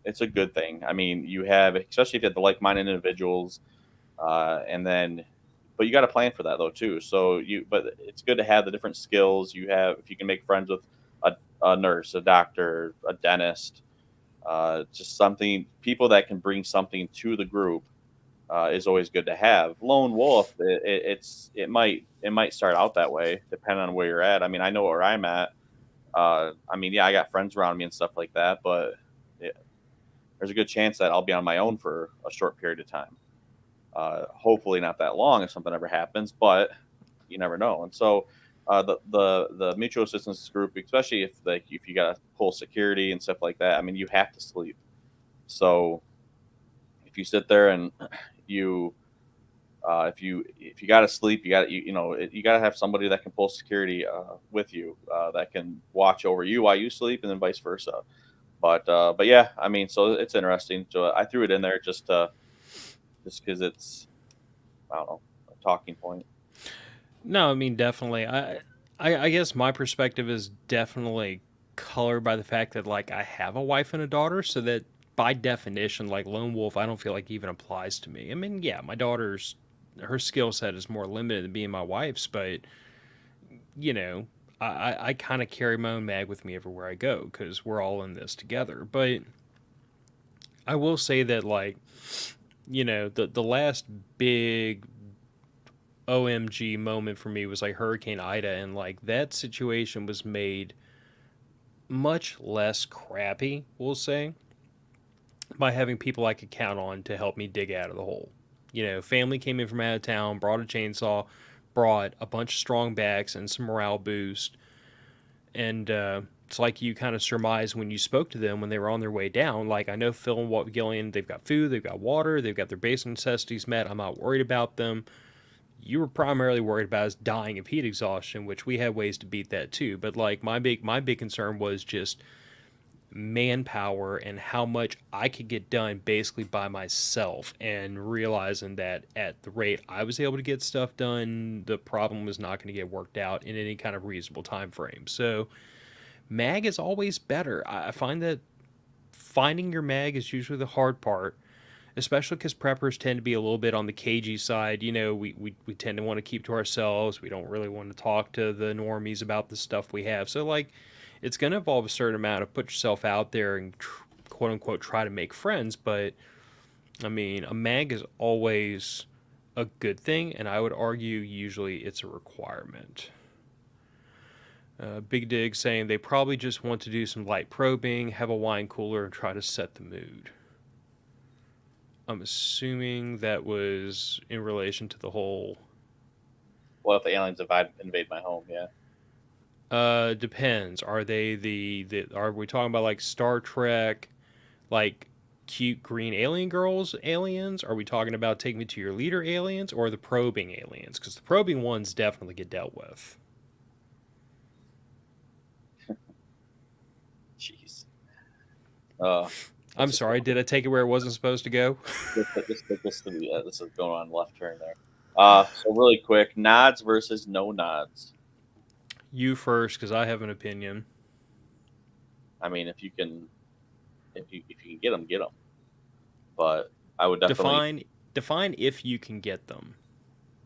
Speaker 2: it's a good thing. I mean, you have, especially if you have the like-minded individuals, and then, but you got to plan for that though too. So but it's good to have the different skills you have. If you can make friends with a nurse, a doctor, a dentist, just something, people that can bring something to the group, is always good to have. Lone wolf, it might start out that way depending on where you're at. I mean, I know where I'm at. I mean, yeah, I got friends around me and stuff like that, but it, there's a good chance that I'll be on my own for a short period of time. Hopefully not that long if something ever happens, but you never know. And so, the mutual assistance group, especially if you got to pull security and stuff like that, I mean, you have to sleep. So if you sit there and you if you got to sleep, you got to have somebody that can pull security, with you, that can watch over you while you sleep, and then vice versa. But yeah, I mean, so it's interesting. So I threw it in there just because it's, I don't know, a talking point.
Speaker 1: No, I mean definitely. I guess my perspective is definitely colored by the fact that like I have a wife and a daughter, so that by definition, like lone wolf, I don't feel like even applies to me. I mean, yeah, my daughter's her skill set is more limited than being my wife's, but you know, I kind of carry my own mag with me everywhere I go because we're all in this together. But I will say that like the last big OMG moment for me was like Hurricane Ida, and like that situation was made much less crappy, we'll say, by having people I could count on to help me dig out of the hole. Family came in from out of town, brought a chainsaw, brought a bunch of strong backs and some morale boost, and it's like you kind of surmise when you spoke to them when they were on their way down. Like, I know Phil and Gillian, they've got food, they've got water, they've got their basic necessities met. I'm not worried about them. You were primarily worried about us dying of heat exhaustion, which we had ways to beat that too. But like my big concern was just manpower and how much I could get done basically by myself, and realizing that at the rate I was able to get stuff done, the problem was not going to get worked out in any kind of reasonable time frame. So mag is always better. I find that finding your mag is usually the hard part, especially because preppers tend to be a little bit on the cagey side. We tend to want to keep to ourselves. We don't really want to talk to the normies about the stuff we have. So, like, it's going to involve a certain amount of put yourself out there and quote unquote try to make friends. But, I mean, a mag is always a good thing, and I would argue usually it's a requirement. Big Dig saying they probably just want to do some light probing, have a wine cooler, and try to set the mood. I'm assuming that was in relation to the whole.
Speaker 2: Well, if the aliens invade my home, yeah.
Speaker 1: Depends. Are they are we talking about like Star Trek, like cute green alien girls aliens? Are we talking about take me to your leader aliens, or the probing aliens? Because the probing ones definitely get dealt with.
Speaker 2: Jeez. Uh,
Speaker 1: I'm
Speaker 2: let's just
Speaker 1: sorry, did I take it where it wasn't supposed to go?
Speaker 2: this is going on left turn there. So really quick, nods versus no nods.
Speaker 1: You first, because I have an opinion.
Speaker 2: I mean, if you can get them. But I would definitely.
Speaker 1: Define if you can get them.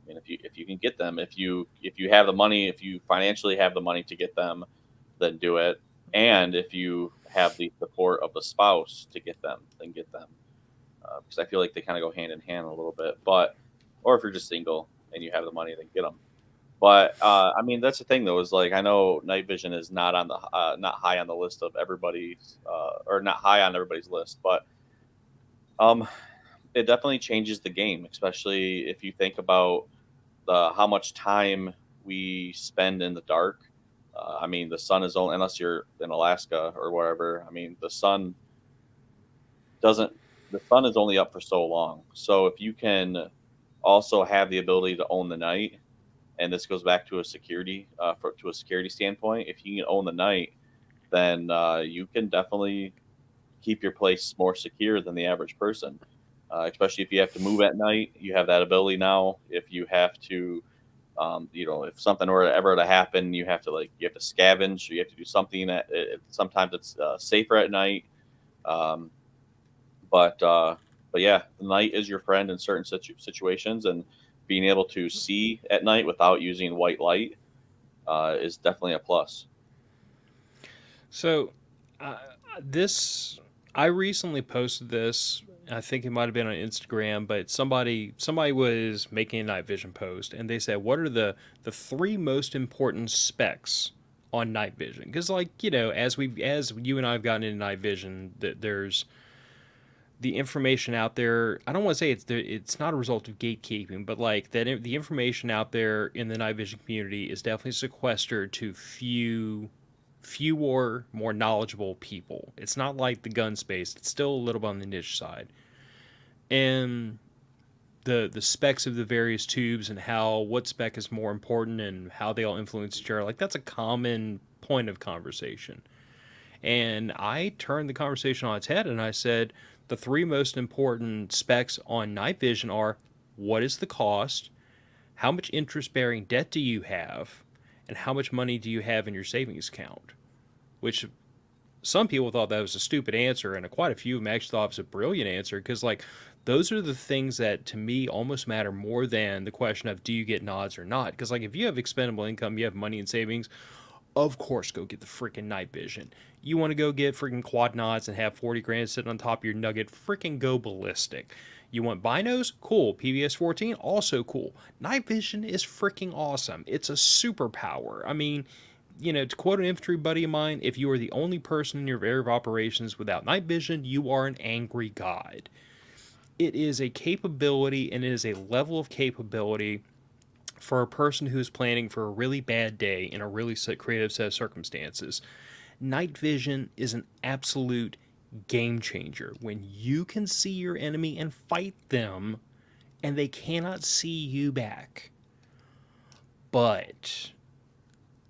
Speaker 2: I mean, if you can get them, if you have the money, if you financially have the money to get them, then do it. And if you have the support of the spouse to get them, then get them. Because I feel like they kind of go hand in hand a little bit. But or if you're just single and you have the money, then get them. But I mean, that's the thing though, is like I know night vision is not high on the list of everybody's, or not high on everybody's list, but um, it definitely changes the game, especially if you think about how much time we spend in the dark. I mean, the sun is only, unless you're in Alaska or wherever. I mean, doesn't the sun is only up for so long. So if you can also have the ability to own the night, and this goes back to a security, to a security standpoint, if you can own the night, then you can definitely keep your place more secure than the average person. especially if you have to move at night. You have that ability now. If you have to, if something were ever to happen, you have to scavenge. You have to do something that sometimes it's safer at night. Um, but uh, but yeah, the night is your friend in certain situations, and being able to see at night without using white light is definitely a plus.
Speaker 1: So, uh, this I recently posted this. I think it might have been on Instagram, but somebody was making a night vision post, and they said, "What are the three most important specs on night vision?" Because, like, as you and I have gotten into night vision, that there's the information out there. I don't want to say it's not a result of gatekeeping, but like that the information out there in the night vision community is definitely sequestered to fewer, more knowledgeable people. It's not like the gun space; it's still a little bit on the niche side. And the specs of the various tubes and how what spec is more important and how they all influence each other, like that's a common point of conversation. And I turned the conversation on its head and I said the three most important specs on night vision are: what is the cost, how much interest bearing debt do you have, and how much money do you have in your savings account? Which some people thought that was a stupid answer, and quite a few of them actually thought it was a brilliant answer because, like, those are the things that to me almost matter more than the question of do you get nods or not. Because, like, if you have expendable income, you have money in savings, of course, go get the freaking night vision. You want to go get freaking quad nods and have 40 grand sitting on top of your nugget, freaking go ballistic. You want binos? Cool. PBS 14? Also cool. Night vision is freaking awesome. It's a superpower. I mean, to quote an infantry buddy of mine, if you are the only person in your area of operations without night vision, you are an angry god. It is a capability and it is a level of capability for a person who's planning for a really bad day in a really creative set of circumstances. Night vision is an absolute game changer. When you can see your enemy and fight them, and they cannot see you back. But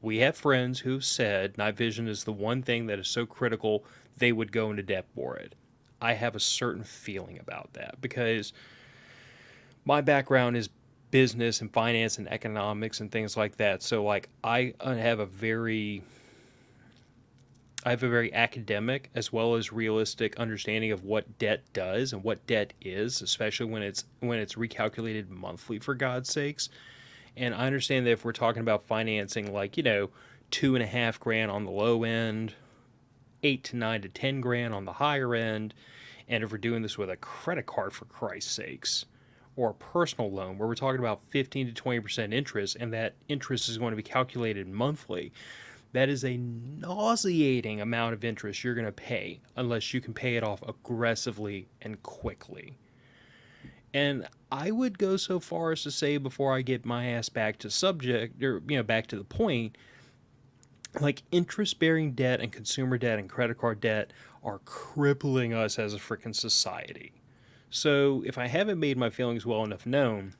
Speaker 1: we have friends who've said night vision is the one thing that is so critical they would go into depth for it. I have a certain feeling about that because my background is business and finance and economics and things like that. So like I have a very academic as well as realistic understanding of what debt does and what debt is, especially when it's recalculated monthly, for God's sakes. And I understand that if we're talking about financing, like 2.5 grand on the low end, 8 to 9 to 10 grand on the higher end, and if we're doing this with a credit card, for Christ's sakes, or a personal loan where we're talking about 15 to 20% interest, and that interest is going to be calculated monthly, that is a nauseating amount of interest you're going to pay unless you can pay it off aggressively and quickly. And I would go so far as to say, before I get my ass back to subject, or back to the point, like interest bearing debt and consumer debt and credit card debt are crippling us as a freaking society. So if I haven't made my feelings well enough known,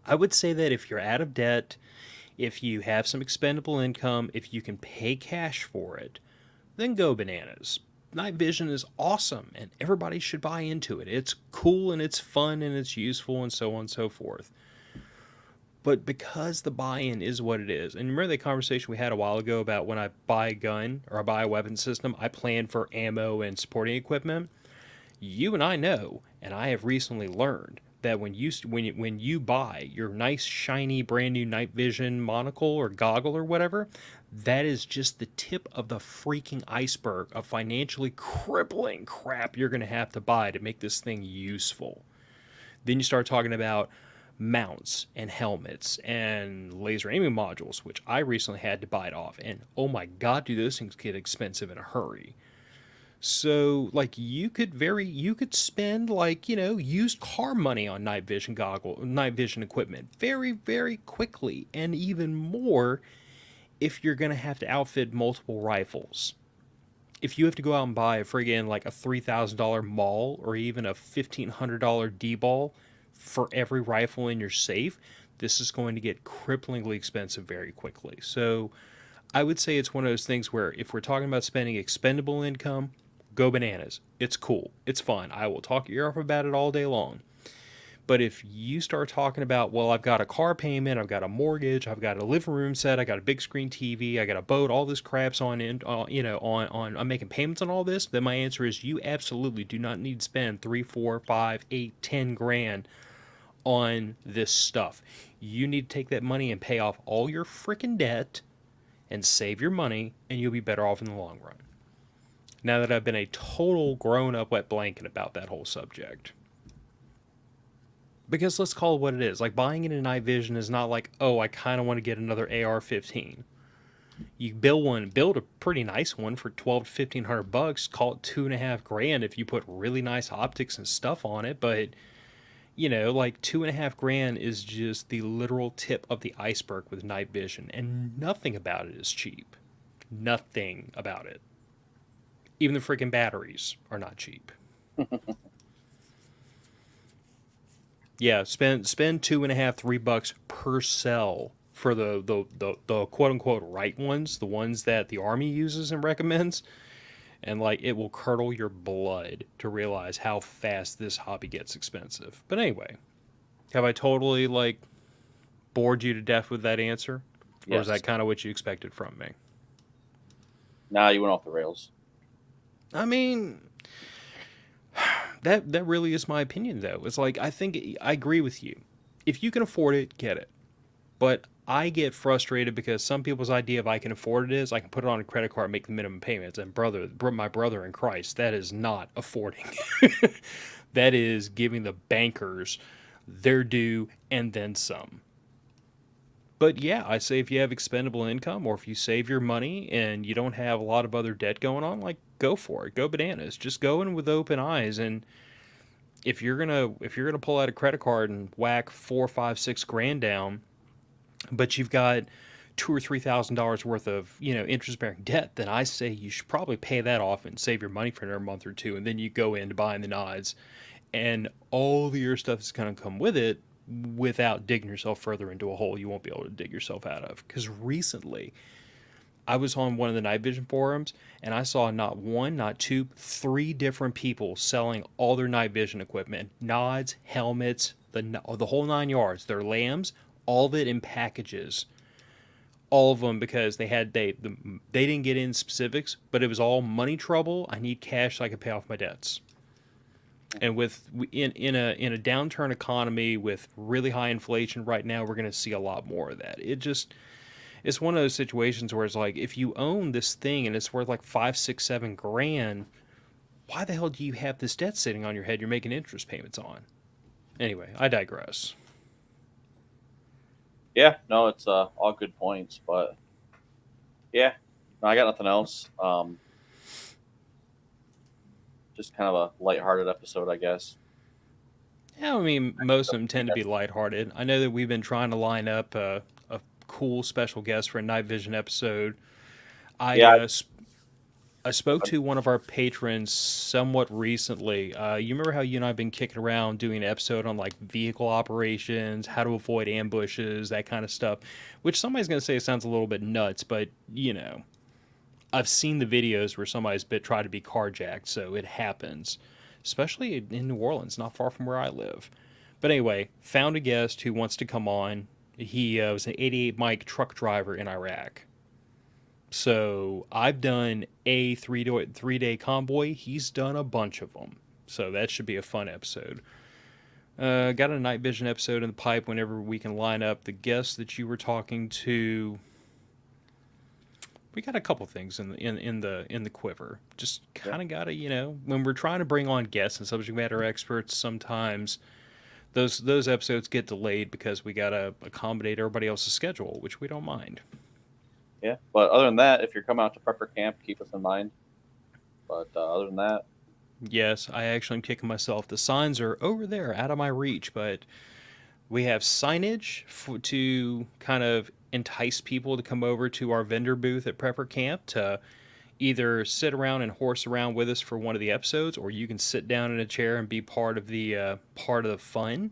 Speaker 1: I would say that if you're out of debt, if you have some expendable income, if you can pay cash for it, then go bananas. Night vision is awesome and everybody should buy into it. It's cool and it's fun and it's useful and so on and so forth. But because the buy-in is what it is, and remember the conversation we had a while ago about when I buy a gun or I buy a weapon system, I plan for ammo and supporting equipment. You and I know, and I have recently learned that when you buy your nice shiny brand new night vision monocle or goggle or whatever, that is just the tip of the freaking iceberg of financially crippling crap you're going to have to buy to make this thing useful. Then you start talking about mounts and helmets and laser aiming modules, which I recently had to bite off, and oh my god, do those things get expensive in a hurry. So like you could spend like, used car money on night vision equipment very, very quickly, and even more if you're gonna have to outfit multiple rifles. If you have to go out and buy a friggin' like a $3,000 maul or even a $1,500 D-ball for every rifle in your safe, this is going to get cripplingly expensive very quickly. So I would say it's one of those things where if we're talking about spending expendable income, Go bananas. It's cool. It's fun. I will talk your ear off about it all day long. But if you start talking about, well, I've got a car payment, I've got a mortgage, I've got a living room set, I got a big screen TV, I got a boat, all this crap's on in, I'm making payments on all this, then my answer is you absolutely do not need to spend 3, 4, 5, 8, 10 grand on this stuff. You need to take that money and pay off all your freaking debt and save your money, and you'll be better off in the long run. Now that I've been a total grown up wet blanket about that whole subject. Because let's call it what it is. Like buying in a night vision is not like, oh, I kind of want to get another AR-15. You build a pretty nice one for 12 to 1,500 bucks. Call it 2.5 grand if you put really nice optics and stuff on it. But like 2.5 grand is just the literal tip of the iceberg with night vision, and nothing about it is cheap. Nothing about it. Even the freaking batteries are not cheap. Yeah, spend 2.5, $3 per cell for the quote unquote right ones, the ones that the army uses and recommends, and like it will curdle your blood to realize how fast this hobby gets expensive. But anyway, have I totally like bored you to death with that answer, or is
Speaker 2: Yes.
Speaker 1: that kind of what you expected from me?
Speaker 2: Nah, you went off the rails.
Speaker 1: I mean, that really is my opinion though. It's like I think I agree with you. If you can afford it, get it. But I get frustrated because some people's idea of I can afford it is I can put it on a credit card, make the minimum payments. And my brother in Christ, that is not affording. That is giving the bankers their due and then some. But yeah, I say if you have expendable income or if you save your money and you don't have a lot of other debt going on, like go for it. Go bananas. Just go in with open eyes. And if you're gonna pull out a credit card and whack 4, 5, 6 grand down, but you've got $2,000 or $3,000 worth of interest bearing debt, then I say you should probably pay that off and save your money for another month or two, and then you go into buying the nods, and all the other stuff is going to come with it without digging yourself further into a hole you won't be able to dig yourself out of. Because recently, I was on one of the night vision forums and I saw not one, not two, three different people selling all their night vision equipment, nods, helmets, the whole 9 yards, their lambs, all of it in packages, all of them because they didn't get in specifics, but it was all money trouble. I need cash so I can pay off my debts. And with in a downturn economy with really high inflation right now, we're going to see a lot more of that. It's one of those situations where it's like if you own this thing and it's worth like 5, 6, 7 grand, why the hell do you have this debt sitting on your head you're making interest payments on? Anyway, I digress.
Speaker 2: Yeah, no, it's all good points, but yeah, no, I got nothing else. Just kind of a lighthearted episode, I guess.
Speaker 1: Yeah, I mean, most of them tend to be lighthearted. I know that we've been trying to line up a cool special guest for a night vision episode. I
Speaker 2: Yeah,
Speaker 1: I spoke to one of our patrons somewhat recently. You remember how you and I have been kicking around doing an episode on like vehicle operations, how to avoid ambushes, that kind of stuff, which somebody's going to say sounds a little bit nuts, but I've seen the videos where somebody's tried to be carjacked, so it happens, especially in New Orleans, not far from where I live. But anyway, found a guest who wants to come on. He was an 88 Mike truck driver in Iraq. So I've done a three day convoy. He's done a bunch of them. So that should be a fun episode. Got a night vision episode in the pipe whenever we can line up the guests that you were talking to. We got a couple things in the quiver. Just kind of gotta when we're trying to bring on guests and subject matter experts, sometimes those episodes get delayed because we gotta accommodate everybody else's schedule, which we don't mind.
Speaker 2: yeah. But other than that, if you're coming out to prepper camp, keep us in mind. But other than that,
Speaker 1: Yes, I actually am kicking myself. The signs are over there, out of my reach, but we have signage to kind of entice people to come over to our vendor booth at Prepper Camp to either sit around and horse around with us for one of the episodes, or you can sit down in a chair and be part of the fun.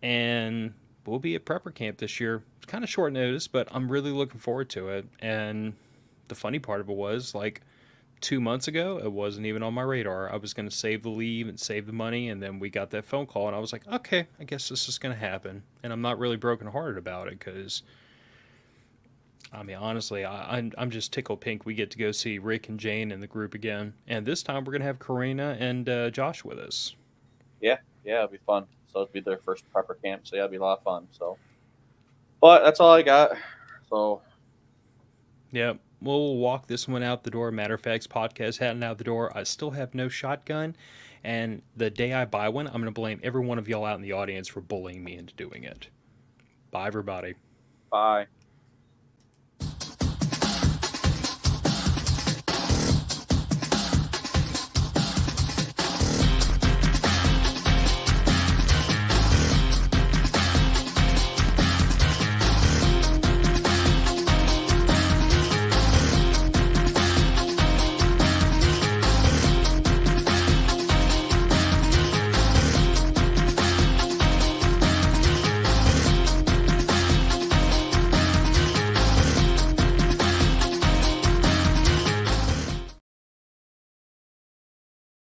Speaker 1: And we'll be at Prepper Camp this year. It's kind of short notice, but I'm really looking forward to it. And the funny part of it was like 2 months ago, it wasn't even on my radar. I was going to save the leave and save the money, and then we got that phone call, and I was like, okay, I guess this is going to happen. And I'm not really brokenhearted about it because, I mean, honestly, I'm just tickled pink. We get to go see Rick and Jane in the group again, and this time we're going to have Karina and Josh with us.
Speaker 2: Yeah, it'll be fun. So it'll be their first prepper camp. So yeah, it'll be a lot of fun. So, but that's all I got. So
Speaker 1: Yep. We'll walk this one out the door. Matter of fact, podcast heading out the door. I still have no shotgun. And the day I buy one, I'm going to blame every one of y'all out in the audience for bullying me into doing it. Bye, everybody.
Speaker 2: bye.